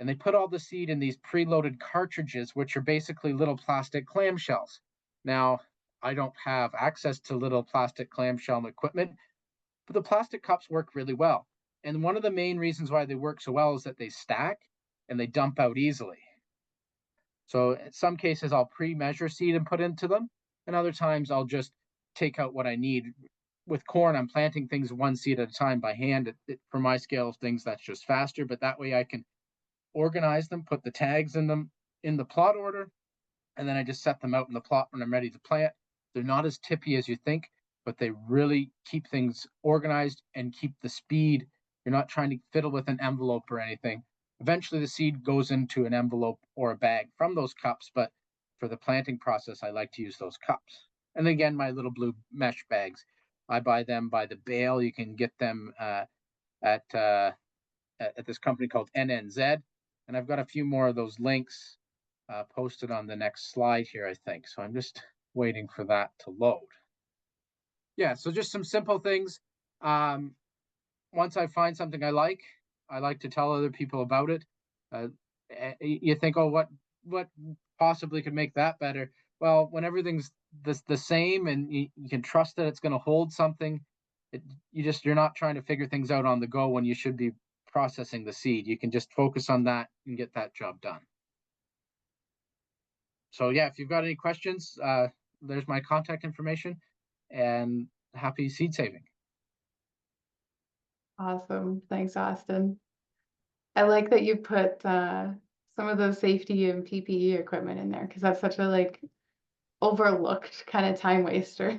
S7: and they put all the seed in these preloaded cartridges, which are basically little plastic clamshells. Now, I don't have access to little plastic clamshell equipment, but the plastic cups work really well. And one of the main reasons why they work so well is that they stack and they dump out easily. So in some cases, I'll pre-measure seed and put into them, and other times I'll just take out what I need. With corn, I'm planting things one seed at a time by hand. For my scale of things, that's just faster, but that way I can organize them, put the tags in them in the plot order, and then I just set them out in the plot when I'm ready to plant. They're not as tippy as you think, but they really keep things organized and keep the speed. You're not trying to fiddle with an envelope or anything. Eventually the seed goes into an envelope or a bag from those cups, but for the planting process, I like to use those cups. And again, my little blue mesh bags, I buy them by the bale. You can get them at this company called NNZ. And I've got a few more of those links posted on the next slide here, I think. So I'm just waiting for that to load. Yeah, so just some simple things. Once I find something I like to tell other people about it. You think, oh, what possibly could make that better? Well, when everything's the same and you can trust that it's going to hold something, you're not trying to figure things out on the go when you should be processing the seed. You can just focus on that and get that job done. So yeah, if you've got any questions, there's my contact information, and happy seed saving.
S1: Awesome. Thanks, Austin. I like that you put some of those safety and PPE equipment in there because that's such a like overlooked kind of time waster.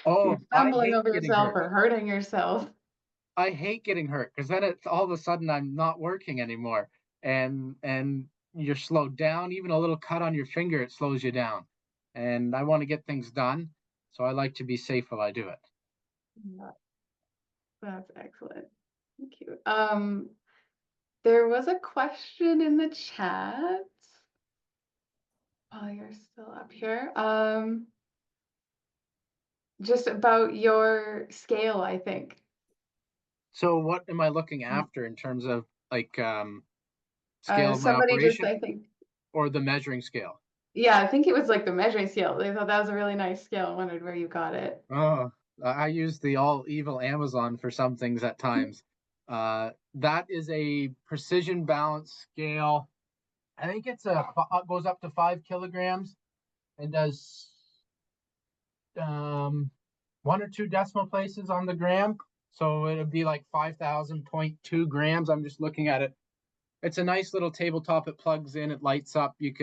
S7: Oh,
S1: You're stumbling
S7: I hate
S1: over
S7: getting
S1: yourself
S7: hurt.
S1: or hurting yourself.
S7: I hate getting hurt because then it's all of a sudden I'm not working anymore, and you're slowed down. Even a little cut on your finger, it slows you down. And I want to get things done, so I like to be safe while I do it.
S1: Yeah, that's excellent. Thank you. There was a question in the chat while you're still up here. Just about your scale, I think.
S7: So what am I looking after in terms of like scale of my
S1: Somebody just,
S7: operation
S1: I think,
S7: or the measuring scale?
S1: yeah, I think it was like the measuring scale. They thought that was a really nice scale. I wondered where you got it.
S7: Oh, I use the all evil Amazon for some things at times. That is a precision balance scale. I think it's goes up to 5 kilograms and does 1 or 2 decimal places on the gram. So it'd be like 5,000.2 grams. I'm just looking at it. It's a nice little tabletop. It plugs in, it lights up. It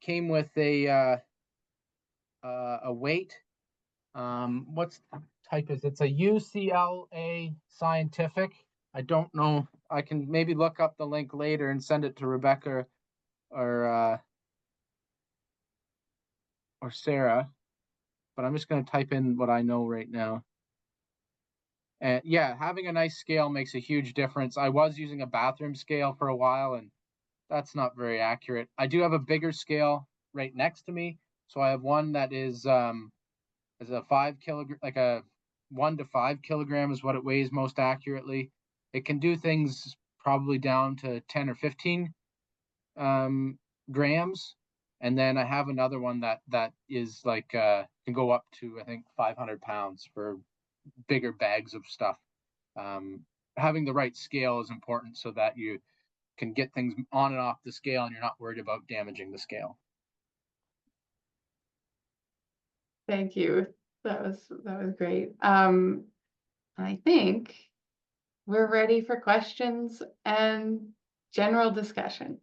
S7: came with a weight. What's type is it? It's a UCLA Scientific. I don't know. I can maybe look up the link later and send it to Rebecca or Sarah. But I'm just going to type in what I know right now. And yeah, having a nice scale makes a huge difference. I was using a bathroom scale for a while, and that's not very accurate. I do have a bigger scale right next to me. So I have one that is a 5 kilogram, like a 1 to 5 kilogram is what it weighs most accurately. It can do things probably down to 10 or 15 grams. And then I have another one that is like can go up to, I think, 500 pounds for bigger bags of stuff. Having the right scale is important so that you can get things on and off the scale and you're not worried about damaging the scale.
S1: Thank you. That was great. I think we're ready for questions and general discussion.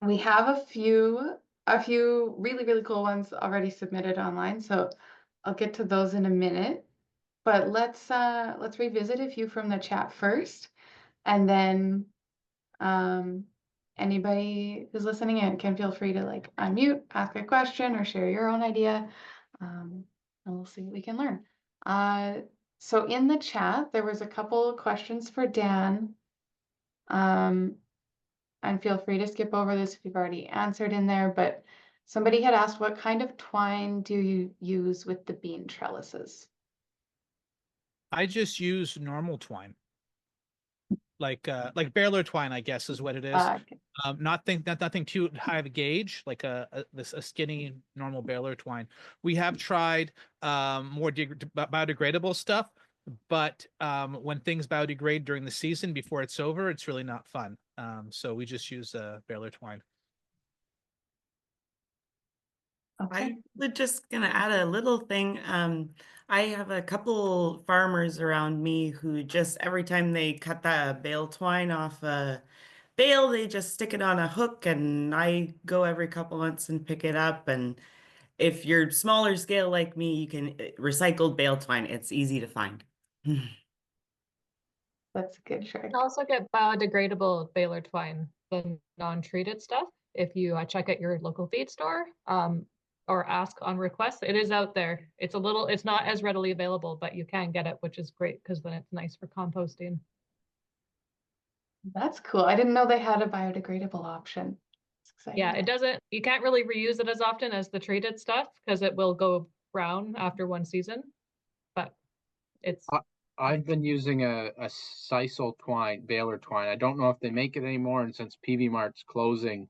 S1: We have a few really, really cool ones already submitted online, so I'll get to those in a minute. But let's revisit a few from the chat first, and then anybody who's listening in can feel free to like unmute, ask a question, or share your own idea, and we'll see what we can learn. So in the chat, there was a couple questions for Dan. And feel free to skip over this if you've already answered in there, but somebody had asked, what kind of twine do you use with the bean trellises?
S4: I just use normal twine. Like baler twine, I guess is what it is. Nothing too high of a gauge, like a skinny normal baler twine. We have tried more biodegradable stuff, but when things biodegrade during the season before it's over, it's really not fun. So we just use baler twine.
S1: Okay.
S2: I was just gonna add a little thing. I have a couple farmers around me who just every time they cut the bale twine off a bale, they just stick it on a hook, and I go every couple months and pick it up. And if you're smaller scale like me, you can recycled bale twine. It's easy to find.
S1: That's a good trick.
S5: You can also get biodegradable baler twine, the non-treated stuff, if you check at your local feed store, or ask on request. It is out there. It's not as readily available, but you can get it, which is great because then it's nice for composting.
S1: That's cool. I didn't know they had a biodegradable option. It's exciting.
S5: Yeah, you can't really reuse it as often as the treated stuff because it will go brown after one season, but it's.
S7: I've been using a sisal twine, baler twine. I don't know if they make it anymore, and since PV Mart's closing,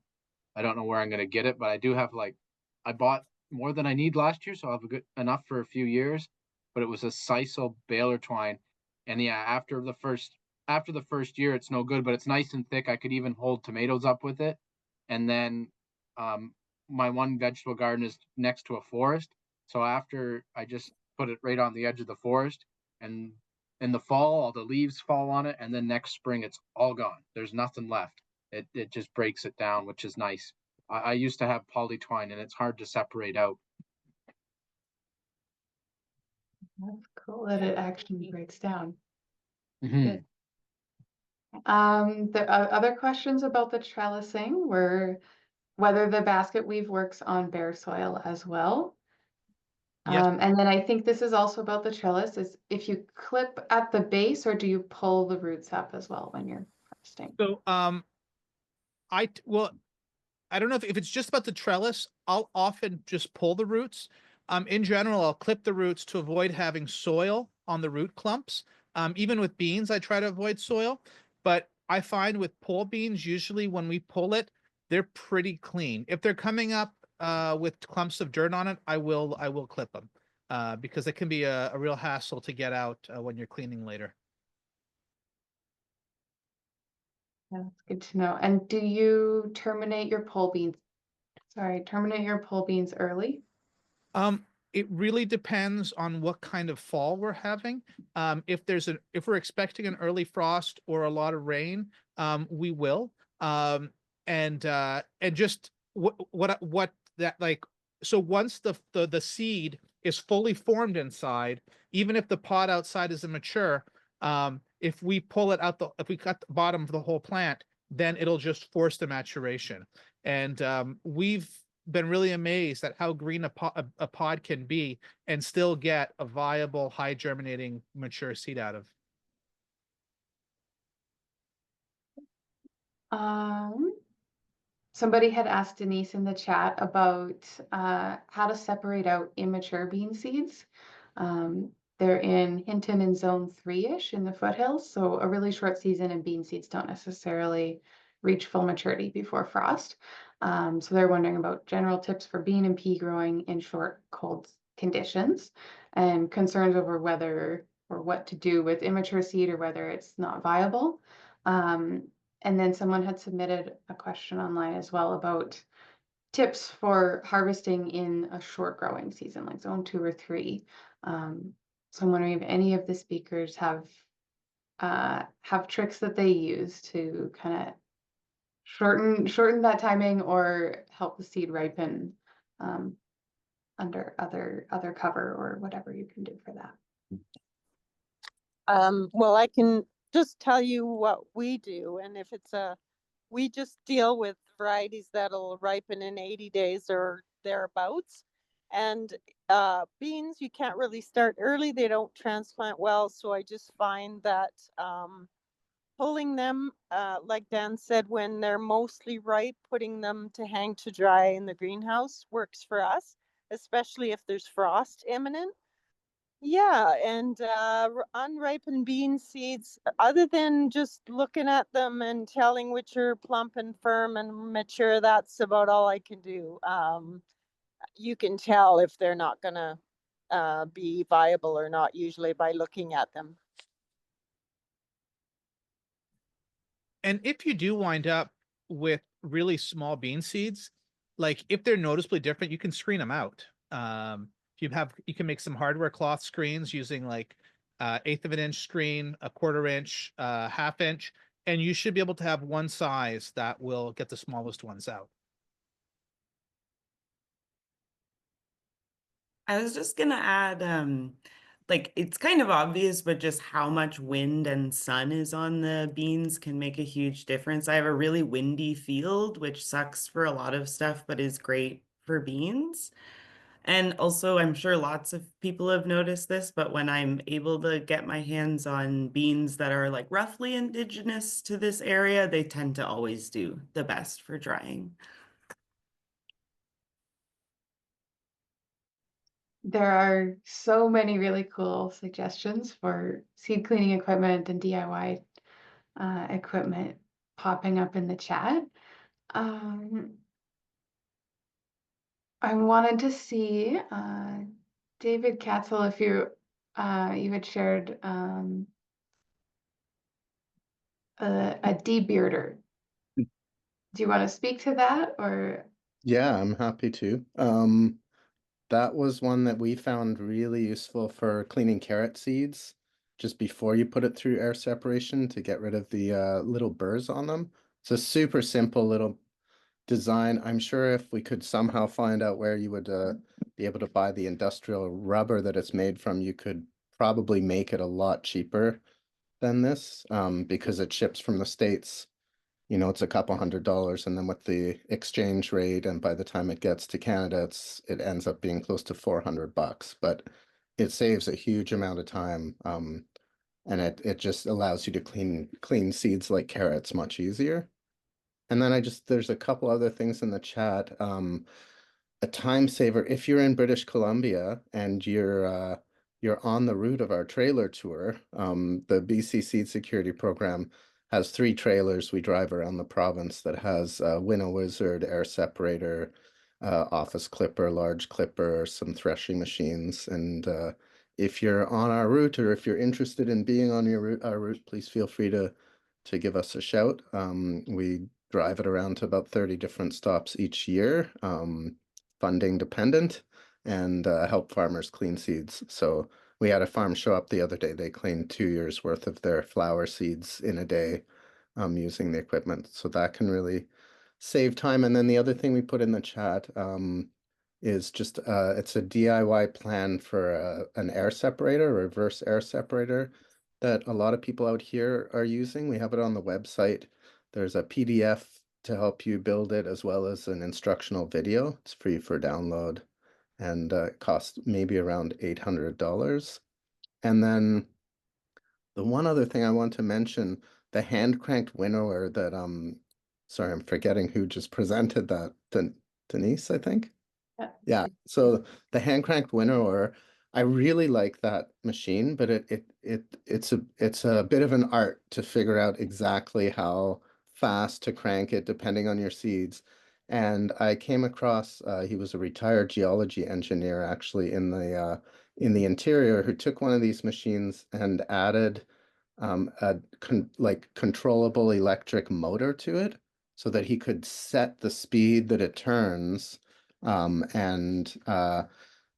S7: I don't know where I'm going to get it, but I do have I bought more than I need last year, so I'll have enough for a few years, but it was a sisal baler twine. And yeah, after the first year, it's no good, but it's nice and thick. I could even hold tomatoes up with it. And then my one vegetable garden is next to a forest. So after I just put it right on the edge of the forest, and in the fall, all the leaves fall on it. And then next spring, it's all gone. There's nothing left. It just breaks it down, which is nice. I used to have poly twine, and it's hard to separate out.
S1: That's cool that it actually breaks down.
S7: Mm-hmm.
S1: Good. The other questions about the trellising were whether the basket weave works on bare soil as well.
S4: Yes.
S1: And then I think this is also about the trellis, is if you clip at the base or do you pull the roots up as well when you're harvesting?
S4: So I don't know if it's just about the trellis. I'll often just pull the roots. In general, I'll clip the roots to avoid having soil on the root clumps. Even with beans, I try to avoid soil, but I find with pole beans, usually when we pull it, they're pretty clean. If they're coming up with clumps of dirt on it, I will clip them because it can be a real hassle to get out when you're cleaning later.
S1: That's good to know. And do you terminate your pole beans? Terminate your pole beans early?
S4: It really depends on what kind of fall we're having. If we're expecting an early frost or a lot of rain, we will. And just what that like. So once the seed is fully formed inside, even if the pod outside is immature, if we pull it out if we cut the bottom of the whole plant, then it'll just force the maturation. And we've been really amazed at how green a pod can be and still get a viable, high germinating, mature seed out of.
S1: Somebody had asked Denise in the chat about how to separate out immature bean seeds. They're in Hinton in zone 3-ish in the foothills, so a really short season, and bean seeds don't necessarily reach full maturity before frost. So they're wondering about general tips for bean and pea growing in short, cold conditions, and concerns over whether or what to do with immature seed or whether it's not viable. And then someone had submitted a question online as well about tips for harvesting in a short growing season, like zone 2 or 3. So I'm wondering if any of the speakers have tricks that they use to kind of shorten that timing or help the seed ripen under other cover or whatever you can do for that.
S6: Well, I can just tell you what we do, and if it's we just deal with varieties that'll ripen in 80 days or thereabouts. And beans, you can't really start early. They don't transplant well. So I just find that pulling them, like Dan said, when they're mostly ripe, putting them to hang to dry in the greenhouse works for us, especially if there's frost imminent. Yeah, and unripened bean seeds, other than just looking at them and telling which are plump and firm and mature, that's about all I can do. You can tell if they're not gonna be viable or not, usually by looking at them.
S4: And if you do wind up with really small bean seeds, like if they're noticeably different, you can screen them out. You can make some hardware cloth screens using like 1/8 of an inch screen, 1/4 inch, 1/2 inch, and you should be able to have one size that will get the smallest ones out.
S2: I was just gonna add, like it's kind of obvious, but just how much wind and sun is on the beans can make a huge difference. I have a really windy field, which sucks for a lot of stuff, but is great for beans. And also, I'm sure lots of people have noticed this, but when I'm able to get my hands on beans that are like roughly indigenous to this area, they tend to always do the best for drying.
S1: There are so many really cool suggestions for seed cleaning equipment and DIY equipment popping up in the chat. I wanted to see, David Katzel, if you had shared a debearder. Do you want to speak to that, or?
S8: Yeah, I'm happy to. That was one that we found really useful for cleaning carrot seeds just before you put it through air separation to get rid of the little burrs on them. It's a super simple little design. I'm sure if we could somehow find out where you would be able to buy the industrial rubber that it's made from, you could probably make it a lot cheaper than this because it ships from the States. You know, it's a couple $100, and then with the exchange rate, and by the time it gets to Canada, it ends up being close to $400. But it saves a huge amount of time, and it just allows you to clean seeds like carrots much easier. And then there's a couple other things in the chat. A time saver, if you're in British Columbia and you're on the route of our trailer tour, the BC Seed Security Program has 3 trailers we drive around the province that has Winnow Wizard, air separator, office clipper, large clipper, some threshing machines. And if you're on our route, or if you're interested in being on our route, please feel free to give us a shout. We drive it around to about 30 different stops each year, funding dependent, and help farmers clean seeds. So we had a farm show up the other day. They cleaned 2 years worth of their flower seeds in a day using the equipment. So that can really save time. And then the other thing we put in the chat is just it's a DIY plan for an air separator, a reverse air separator that a lot of people out here are using. We have it on the website. There's a PDF to help you build it, as well as an instructional video. It's free for download, and it costs maybe around $800. And then the one other thing I want to mention, the hand cranked winnower that sorry, I'm forgetting who just presented that. Denise, I think.
S1: Yeah.
S8: Yeah. So the hand cranked winnower, I really like that machine, but it's a bit of an art to figure out exactly how fast to crank it depending on your seeds. And I came across he was a retired geology engineer actually in the interior who took one of these machines and added like controllable electric motor to it so that he could set the speed that it turns. And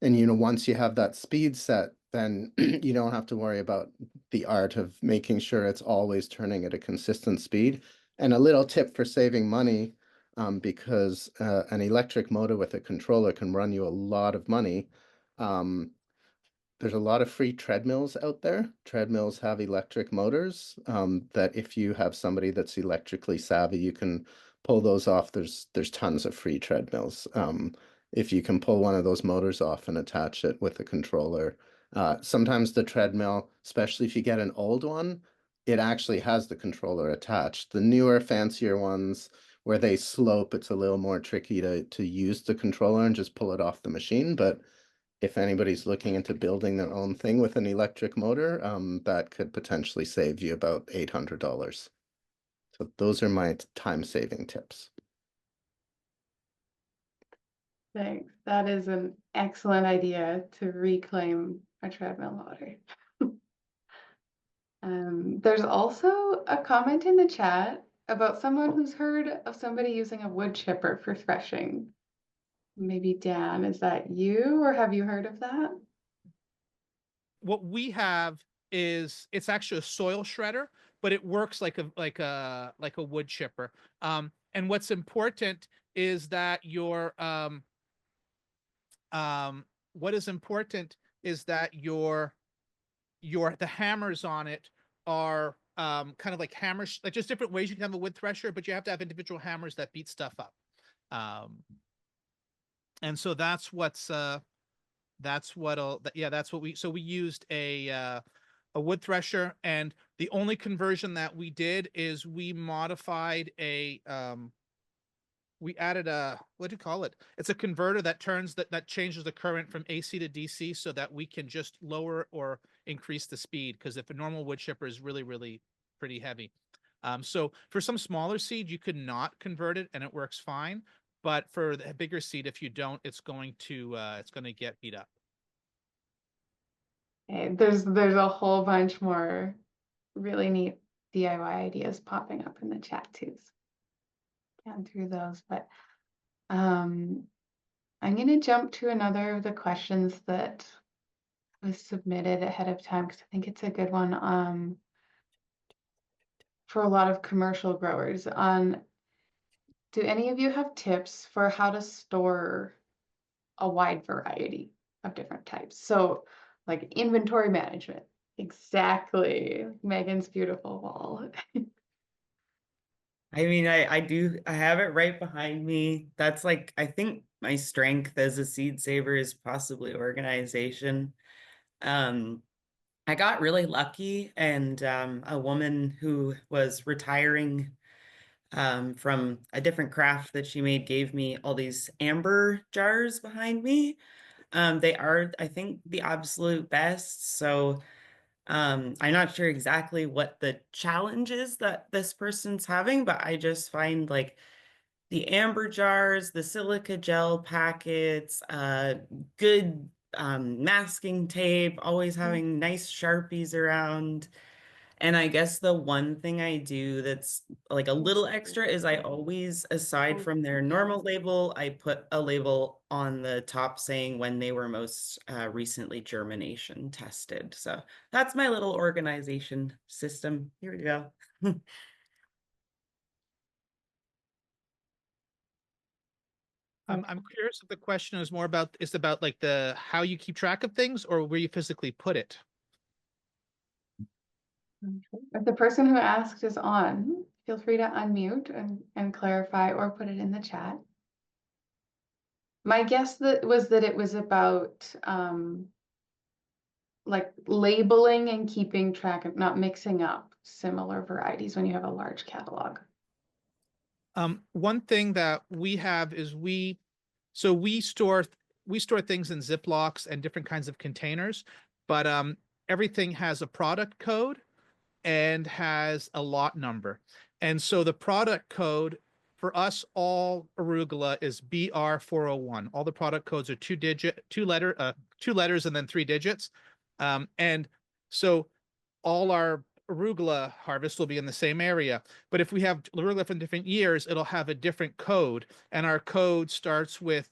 S8: you know, once you have that speed set, then you don't have to worry about the art of making sure it's always turning at a consistent speed. And a little tip for saving money, because an electric motor with a controller can run you a lot of money. Um, there's a lot of free treadmills out there. Treadmills have electric motors that if you have somebody that's electrically savvy, you can pull those off. There's tons of free treadmills. If you can pull one of those motors off and attach it with a controller. Sometimes the treadmill, especially if you get an old one, it actually has the controller attached. The newer, fancier ones where they slope, it's a little more tricky to use the controller and just pull it off the machine. But if anybody's looking into building their own thing with an electric motor, that could potentially save you about $800. So those are my time-saving tips.
S1: Thanks. That is an excellent idea to reclaim a treadmill motor. There's also a comment in the chat about someone who's heard of somebody using a wood chipper for threshing. Maybe Dan, is that you, or have you heard of that?
S4: What we have is it's actually a soil shredder, but it works like a wood chipper. And what's important is that what is important is that the hammers on it are kind of like hammers, like just different ways you can have a wood thresher, but you have to have individual hammers that beat stuff up. And so that's what we used a wood thresher, and the only conversion that we did is we modified we added what do you call it? It's a converter that changes the current from AC to DC so that we can just lower or increase the speed, because if a normal wood chipper is really, really pretty heavy. So for some smaller seed, you could not convert it and it works fine. But for the bigger seed, if you don't, it's going to get beat up.
S1: Okay, there's a whole bunch more really neat DIY ideas popping up in the chat too. So getting through those, but I'm going to jump to another of the questions that was submitted ahead of time because I think it's a good one for a lot of commercial growers. Do any of you have tips for how to store a wide variety of different types? So like inventory management. Exactly. Megan's beautiful wall.
S2: I mean, I have it right behind me. That's like, I think my strength as a seed saver is possibly organization. I got really lucky, and a woman who was retiring from a different craft that she made gave me all these amber jars behind me. They are, I think, the absolute best. So I'm not sure exactly what the challenge is that this person's having, but I just find like the amber jars, the silica gel packets, good masking tape, always having nice Sharpies around. And I guess the one thing I do that's like a little extra is I always, aside from their normal label, I put a label on the top saying when they were most recently germination tested. So that's my little organization system. Here we go.
S4: I'm curious if the question is more about like the how you keep track of things or where you physically put it.
S1: If the person who asked is on, feel free to unmute and clarify or put it in the chat. My guess was that it was about like labeling and keeping track of not mixing up similar varieties when you have a large catalog.
S4: One thing that we have is we store things in Ziplocs and different kinds of containers, but everything has a product code and has a lot number. And so the product code for us, all arugula, is BR401. All the product codes are two letters and then 3 digits. And so all our arugula harvest will be in the same area. But if we have arugula from different years, it'll have a different code. And our code starts with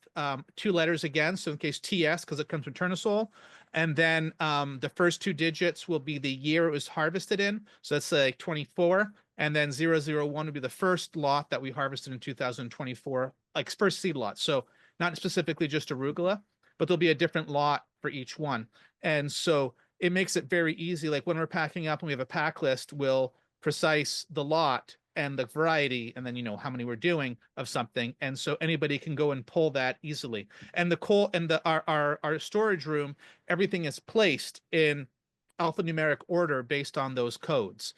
S4: 2 letters again. So in case TS, because it comes from Turnasol. And then the first 2 digits will be the year it was harvested in. So that's like 24. And then 001 would be the first lot that we harvested in 2024, like first seed lot. So not specifically just arugula, but there'll be a different lot for each one. And so it makes it very easy. Like when we're packing up and we have a pack list, we'll precise the lot and the variety, and then how many we're doing of something. And so anybody can go and pull that easily. And our storage room, everything is placed in alphanumeric order based on those codes.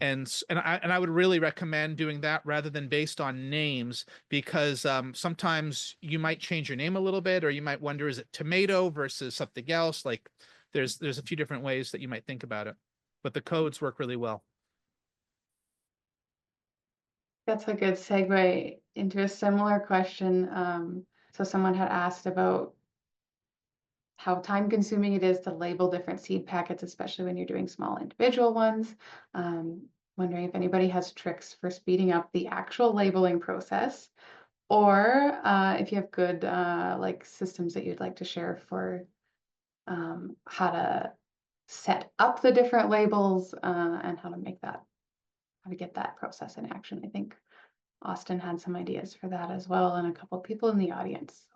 S4: And I would really recommend doing that rather than based on names, because sometimes you might change your name a little bit, or you might wonder, is it tomato versus something else? Like there's a few different ways that you might think about it, but the codes work really well.
S1: That's a good segue into a similar question. So someone had asked about how time consuming it is to label different seed packets, especially when you're doing small individual ones. Wondering if anybody has tricks for speeding up the actual labeling process, or if you have good like systems that you'd like to share for how to set up the different labels and how to get that process in action. I think Austin had some ideas for that as well, and a couple of people in the audience.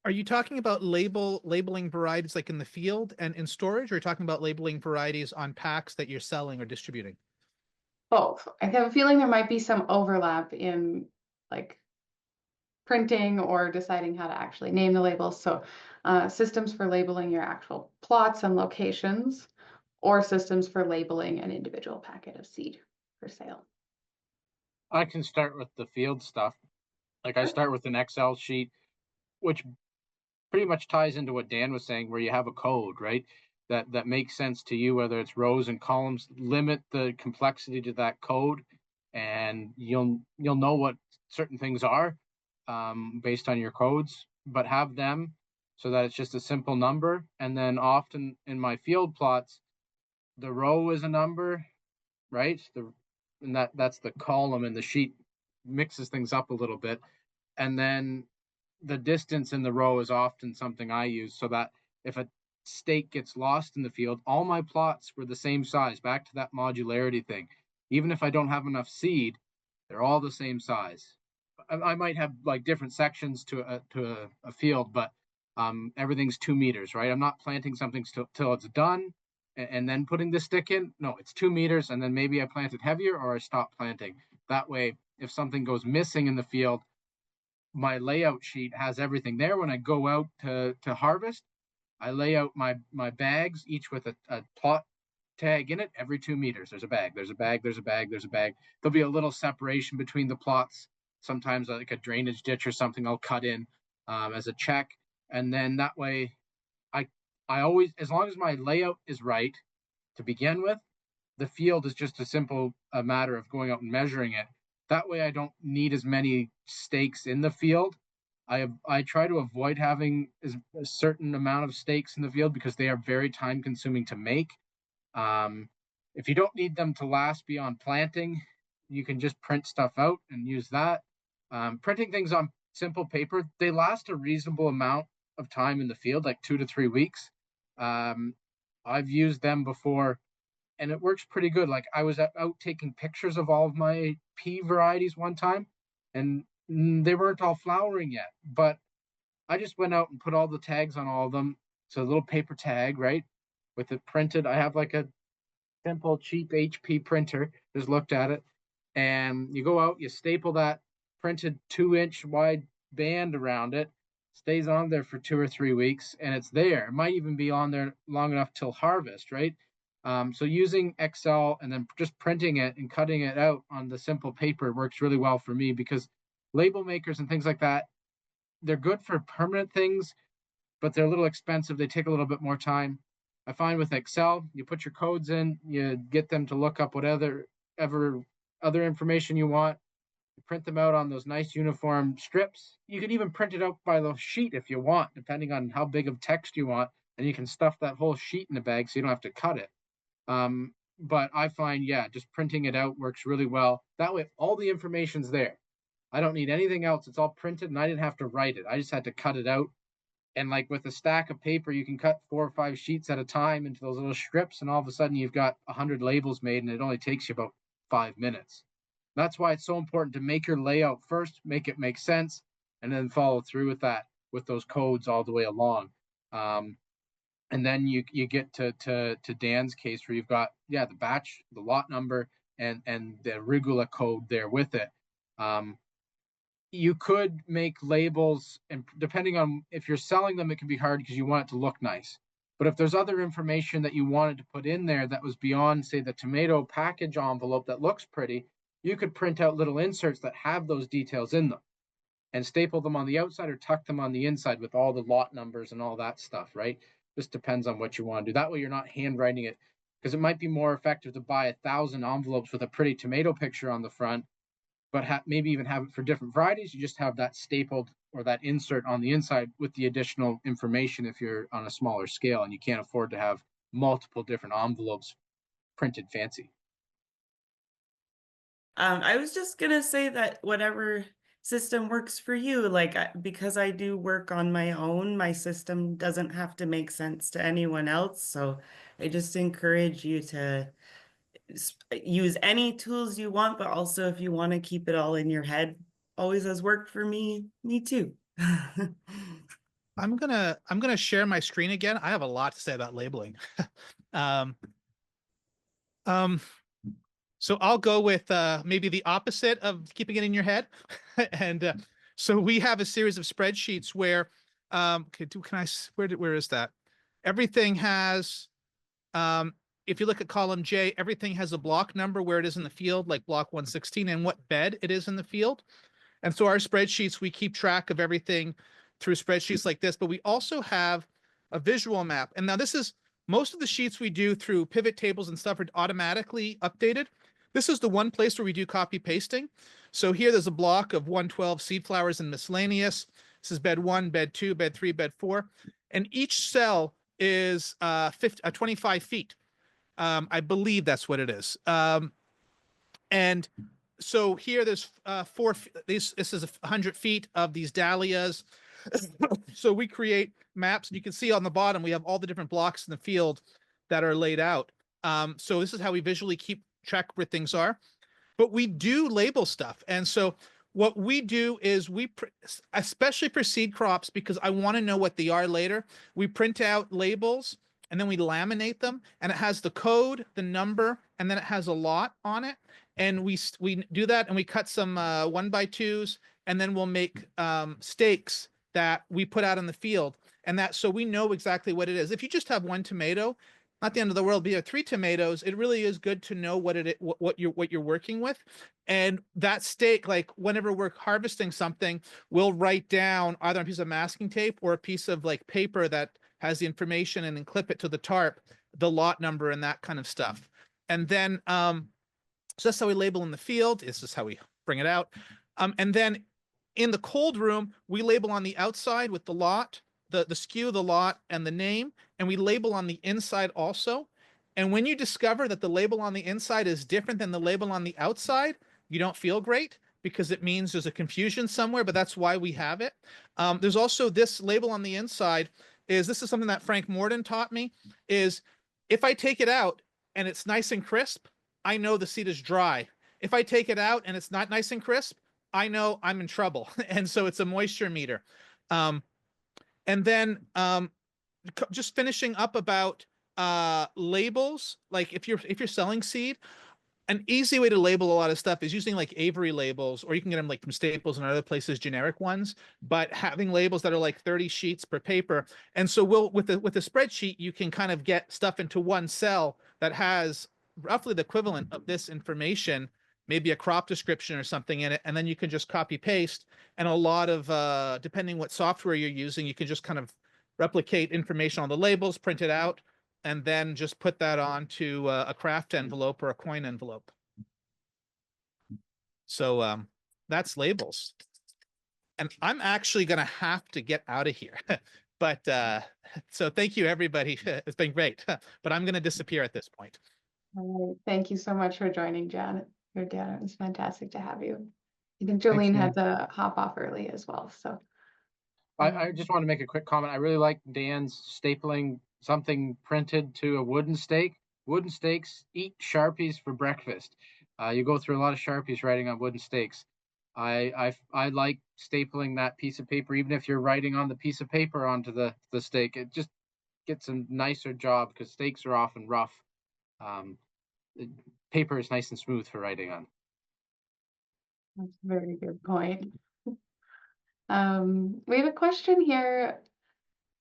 S4: Are you talking about labeling varieties like in the field and in storage, or are you talking about labeling varieties on packs that you're selling or distributing?
S1: Both. I have a feeling there might be some overlap in like printing or deciding how to actually name the labels. So systems for labeling your actual plots and locations, or systems for labeling an individual packet of seed for sale.
S7: I can start with the field stuff. Like I start with an Excel sheet, which pretty much ties into what Dan was saying, where you have a code, right? That makes sense to you, whether it's rows and columns. Limit the complexity to that code, and you'll know what certain things are based on your codes, but have them so that it's just a simple number. And then often in my field plots, the row is a number, right? And that's the column, and the sheet mixes things up a little bit. And then the distance in the row is often something I use, so that if a stake gets lost in the field, all my plots were the same size. Back to that modularity thing. Even if I don't have enough seed, they're all the same size. I might have like different sections to a field, but everything's 2 meters, right? I'm not planting something till it's done and then putting the stick in. No, it's 2 meters, and then maybe I plant it heavier or I stop planting. That way, if something goes missing in the field, my layout sheet has everything there. When I go out to harvest, I lay out my bags, each with a plot tag in it. Every 2 meters, there's a bag, there's a bag, there's a bag, there's a bag. There'll be a little separation between the plots. Sometimes like a drainage ditch or something I'll cut in as a check. And then that way, I always, as long as my layout is right to begin with, the field is just a simple matter of going out and measuring it. That way I don't need as many stakes in the field. I try to avoid having a certain amount of stakes in the field because they are very time consuming to make. If you don't need them to last beyond planting, you can just print stuff out and use that. Printing things on simple paper, they last a reasonable amount of time in the field, like 2 to 3 weeks. I've used them before and it works pretty good. Like I was out taking pictures of all of my pea varieties one time, and they weren't all flowering yet, but I just went out and put all the tags on all of them. So a little paper tag, right? With it printed. I have like a simple, cheap HP printer. Just looked at it. And you go out, you staple that printed 2-inch wide band around it. Stays on there for 2 or 3 weeks, and it's there. It might even be on there long enough till harvest, right? So using Excel and then just printing it and cutting it out on the simple paper works really well for me, because label makers and things like that, they're good for permanent things, but they're a little expensive. They take a little bit more time. I find with Excel, you put your codes in, you get them to look up whatever other information you want, you print them out on those nice uniform strips. You can even print it out by the sheet if you want, depending on how big of text you want, and you can stuff that whole sheet in the bag so you don't have to cut it. But I find, yeah, just printing it out works really well. That way, all the information's there. I don't need anything else. It's all printed, and I didn't have to write it. I just had to cut it out. And like with a stack of paper, you can cut 4 or 5 sheets at a time into those little strips, and all of a sudden you've got 100 labels made, and it only takes you about 5 minutes. That's why it's so important to make your layout first, make it make sense, and then follow through with that, with those codes all the way along. And then you get to Dan's case where you've got, yeah, the batch, the lot number, and the regula code there with it. You could make labels, and depending on if you're selling them, it can be hard because you want it to look nice. But if there's other information that you wanted to put in there that was beyond, say, the tomato package envelope that looks pretty, you could print out little inserts that have those details in them and staple them on the outside or tuck them on the inside with all the lot numbers and all that stuff, right? Just depends on what you want to do. That way you're not handwriting it, because it might be more effective to buy 1,000 envelopes with a pretty tomato picture on the front, but maybe even have it for different varieties. You just have that stapled or that insert on the inside with the additional information if you're on a smaller scale and you can't afford to have multiple different envelopes printed fancy.
S2: I was just gonna say that whatever system works for you, like because I do work on my own, my system doesn't have to make sense to anyone else. So I just encourage you to use any tools you want, but also if you want to keep it all in your head, always has worked for me too.
S4: I'm gonna share my screen again. I have a lot to say about labeling. So I'll go with maybe the opposite of keeping it in your head. And so we have a series of spreadsheets where, where is that? Everything has, if you look at column J, everything has a block number where it is in the field, like block 116, and what bed it is in the field. And so our spreadsheets, we keep track of everything through spreadsheets like this, but we also have a visual map. And now this is, most of the sheets we do through pivot tables and stuff are automatically updated. This is the one place where we do copy pasting. So here there's a block of 112 seed flowers and miscellaneous. This is bed 1, bed 2, bed 3, bed 4. And each cell is 25 feet. I believe that's what it is. And so here there's this is 100 feet of these dahlias. So we create maps, and you can see on the bottom we have all the different blocks in the field that are laid out. So this is how we visually keep track where things are. But we do label stuff. And so what we do is especially for seed crops, because I want to know what they are later, we print out labels and then we laminate them, and it has the code, the number, and then it has a lot on it. And we do that, and we cut some 1x2s, and then we'll make stakes that we put out in the field, and that, so we know exactly what it is. If you just have 1 tomato, not the end of the world. But you have 3 tomatoes, it really is good to know what you're working with. And that stake, like whenever we're harvesting something, we'll write down either on a piece of masking tape or a piece of like paper that has the information, and then clip it to the tarp, the lot number and that kind of stuff. And then so that's how we label in the field. This is how we bring it out. And then in the cold room, we label on the outside with the lot, the SKU, the lot, and the name, and we label on the inside also. And when you discover that the label on the inside is different than the label on the outside, you don't feel great, because it means there's a confusion somewhere, but that's why we have it. There's also this label on the inside. This is something that Frank Morden taught me, is if I take it out and it's nice and crisp, I know the seed is dry. If I take it out and it's not nice and crisp, I know I'm in trouble. And so it's a moisture meter. And then just finishing up about labels, like if you're selling seed, an easy way to label a lot of stuff is using like Avery labels, or you can get them like from Staples and other places, generic ones, but having labels that are like 30 sheets per paper. And so with the spreadsheet, you can kind of get stuff into one cell that has roughly the equivalent of this information, maybe a crop description or something in it, and then you can just copy paste. And a lot of, depending what software you're using, you can just kind of replicate information on the labels, print it out, and then just put that onto a craft envelope or a coin envelope. So that's labels. And I'm actually going to have to get out of here. But so thank you, everybody. It's been great. But I'm going to disappear at this point.
S1: All right. Thank you so much for joining, Janet. It was fantastic to have you. I think
S7: Thanks,
S1: Jolene
S7: Dan.
S1: had to hop off early as well. So
S7: I just want to make a quick comment. I really like Dan's stapling something printed to a wooden stake. Wooden stakes eat Sharpies for breakfast. You go through a lot of Sharpies writing on wooden stakes. I like stapling that piece of paper, even if you're writing on the piece of paper onto the stake. It just gets a nicer job because stakes are often rough. Paper is nice and smooth for writing on.
S1: that's a very good point. We have a question here.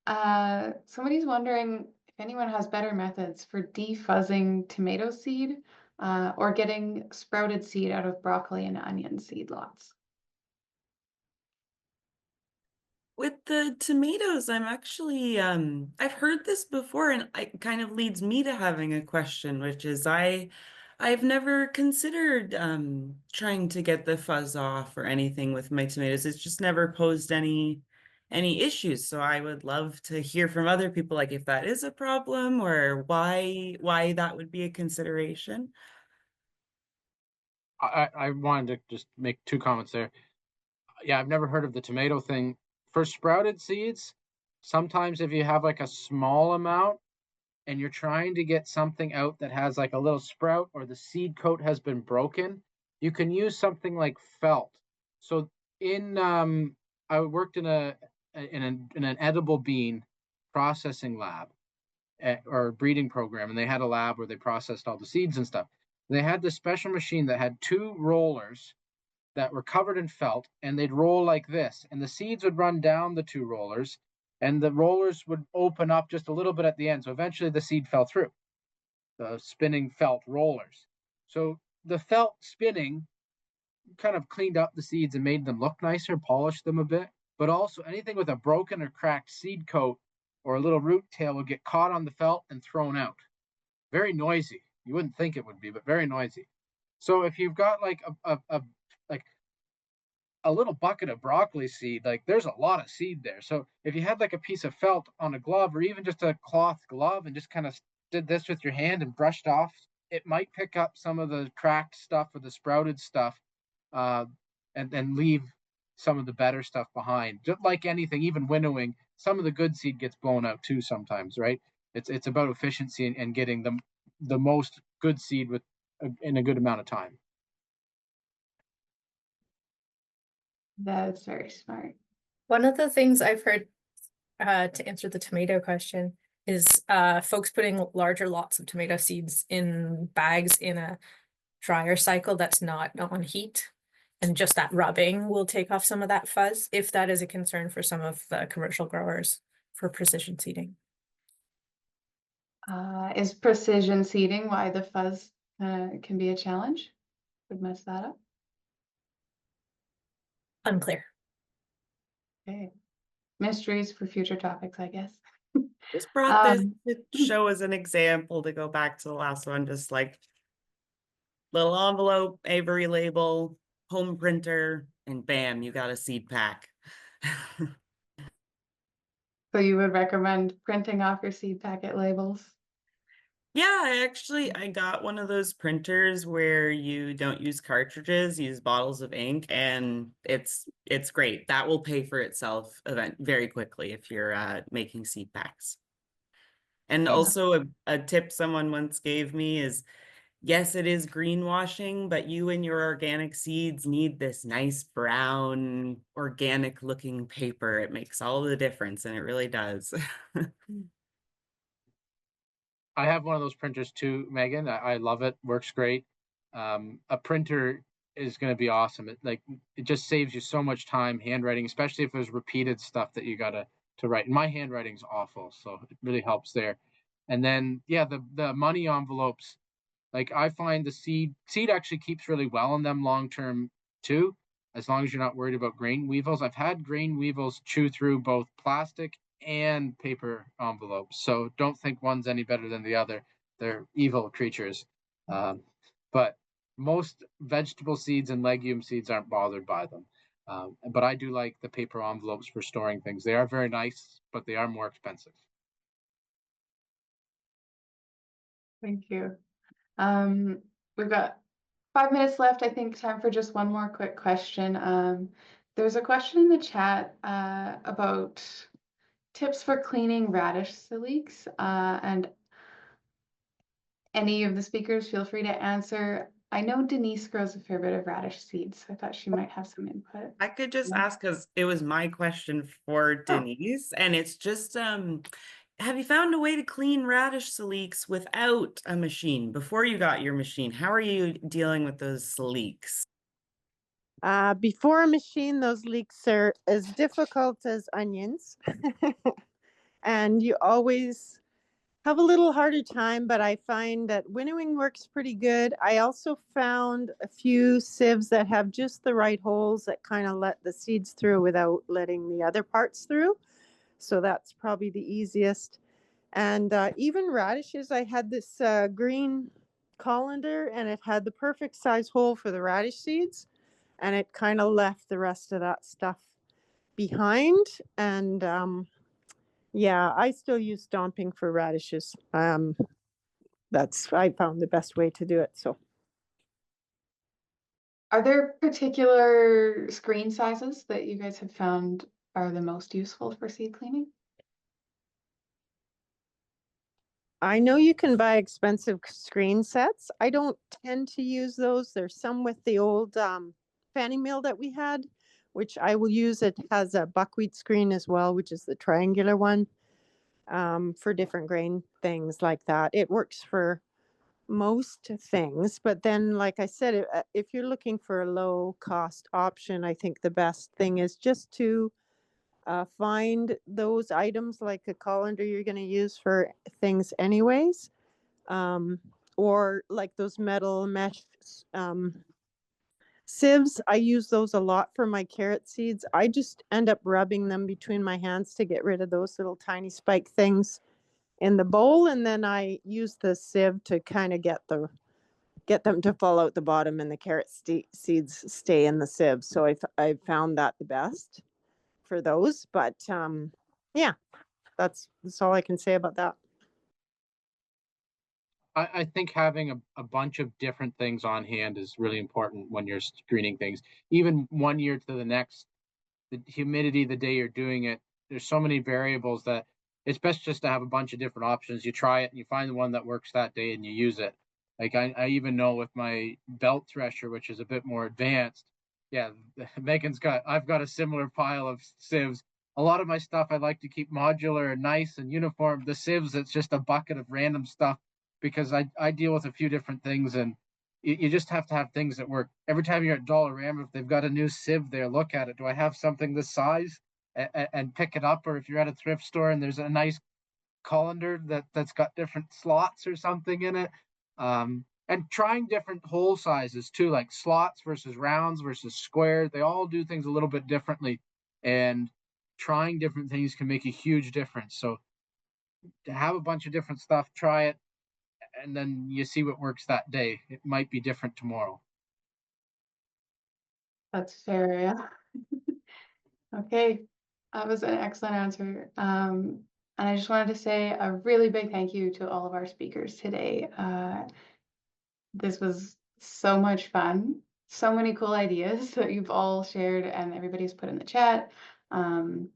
S1: Somebody's wondering if anyone has better methods for defuzzing tomato seed or getting sprouted seed out of broccoli and onion seed lots.
S2: With the tomatoes, I'm actually I've heard this before, and it kind of leads me to having a question, which is I've never considered trying to get the fuzz off or anything with my tomatoes. It's just never posed any issues. So I would love to hear from other people, like if that is a problem or why that would be a consideration.
S7: I wanted to just make two comments there. Yeah, I've never heard of the tomato thing. For sprouted seeds, sometimes if you have like a small amount and you're trying to get something out that has like a little sprout or the seed coat has been broken, you can use something like felt. So I worked in an edible bean processing lab or breeding program, and they had a lab where they processed all the seeds and stuff. They had this special machine that had two rollers that were covered in felt, and they'd roll like this, and the seeds would run down the two rollers, and the rollers would open up just a little bit at the end. So eventually the seed fell through the spinning felt rollers. So the felt spinning kind of cleaned up the seeds and made them look nicer, polished them a bit. But also anything with a broken or cracked seed coat or a little root tail would get caught on the felt and thrown out. Very noisy. You wouldn't think it would be, but very noisy. So if you've got like a little bucket of broccoli seed, like there's a lot of seed there. So if you had like a piece of felt on a glove or even just a cloth glove and just kind of did this with your hand and brushed off, it might pick up some of the cracked stuff or the sprouted stuff and leave some of the better stuff behind. Just like anything, even winnowing, some of the good seed gets blown out too sometimes, right? It's about efficiency and getting the most good seed in a good amount of time.
S1: That's very smart.
S3: One of the things I've heard to answer the tomato question is folks putting larger lots of tomato seeds in bags in a dryer cycle that's not on heat. And just that rubbing will take off some of that fuzz, if that is a concern for some of the commercial growers for precision seeding.
S1: Is precision seeding why the fuzz can be a challenge? Would mess that up?
S3: Unclear.
S1: Okay. Mysteries for future topics, I guess.
S2: Just brought this to show as an example to go back to the last one, just like little envelope, Avery label, home printer, and bam, you got a seed pack.
S1: So you would recommend printing off your seed packet labels?
S2: Yeah, I got one of those printers where you don't use cartridges, use bottles of ink, and it's great. That will pay for itself very quickly if you're making seed packs. And also a tip someone once gave me is, yes, it is greenwashing, but you and your organic seeds need this nice brown, organic looking paper. It makes all the difference, and it really does.
S7: I have one of those printers too, Megan. I love it. Works great. A printer is going to be awesome. It just saves you so much time handwriting, especially if there's repeated stuff that you got to write. And my handwriting's awful, so it really helps there. And then, yeah, the money envelopes, like I find the seed actually keeps really well in them long term too, as long as you're not worried about grain weevils. I've had grain weevils chew through both plastic and paper envelopes, so don't think one's any better than the other. They're evil creatures. But most vegetable seeds and legume seeds aren't bothered by them. But I do like the paper envelopes for storing things. They are very nice, but they are more expensive.
S1: Thank you. We've got 5 minutes left. I think time for just one more quick question. There's a question in the chat about tips for cleaning radish leeks, and any of the speakers feel free to answer. I know Denise grows a fair bit of radish seeds, so I thought she might have some input.
S2: I could just
S1: Yeah.
S2: ask because it was my question for Denise, and it's just have you found a way to clean radish leeks without a machine before you got your machine? How are you dealing with those leeks?
S6: Before a machine, those leeks are as difficult as onions. And you always have a little harder time, but I find that winnowing works pretty good. I also found a few sieves that have just the right holes that kind of let the seeds through without letting the other parts through. So that's probably the easiest. And even radishes, I had this green colander and it had the perfect size hole for the radish seeds. And it kind of left the rest of that stuff behind. And yeah, I still use stomping for radishes. I found the best way to do it. So
S1: Are there particular screen sizes that you guys have found are the most useful for seed cleaning?
S6: I know you can buy expensive screen sets. I don't tend to use those. There's some with the old fanny mill that we had, which I will use. It has a buckwheat screen as well, which is the triangular one, for different grain things like that. It works for most things, but then, like I said, if you're looking for a low cost option, I think the best thing is just to find those items like a colander you're going to use for things anyways, or like those metal mesh sieves. I use those a lot for my carrot seeds. I just end up rubbing them between my hands to get rid of those little tiny spike things in the bowl, and then I use the sieve to kind of get them to fall out the bottom, and the carrot seeds stay in the sieve. So I found that the best for those. But yeah, that's all I can say about that.
S7: I think having a bunch of different things on hand is really important when you're screening things. Even one year to the next, the humidity the day you're doing it, there's so many variables that it's best just to have a bunch of different options. You try it and you find the one that works that day and you use it. Like I even know with my belt thresher, which is a bit more advanced. Yeah, I've got a similar pile of sieves. A lot of my stuff I like to keep modular and nice and uniform. The sieves, it's just a bucket of random stuff because I deal with a few different things, and you just have to have things that work. Every time you're at Dollarama, if they've got a new sieve there, look at it. Do I have something this size? And pick it up. Or if you're at a thrift store and there's a nice colander that's got different slots or something in it. And trying different hole sizes too, like slots versus rounds versus squares. They all do things a little bit differently. And trying different things can make a huge difference. So to have a bunch of different stuff, try it, and then you see what works that day. It might be different tomorrow.
S1: That's fair, yeah. Okay, that was an excellent answer. And I just wanted to say a really big thank you to all of our speakers today. This was so much fun. So many cool ideas that you've all shared and everybody's put in the chat. And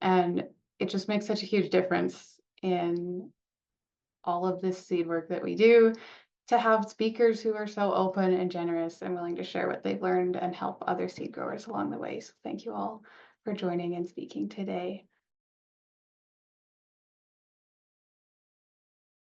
S1: it just makes such a huge difference in all of this seed work that we do, to have speakers who are so open and generous and willing to share what they've learned and help other seed growers along the way. So thank you all for joining and speaking today.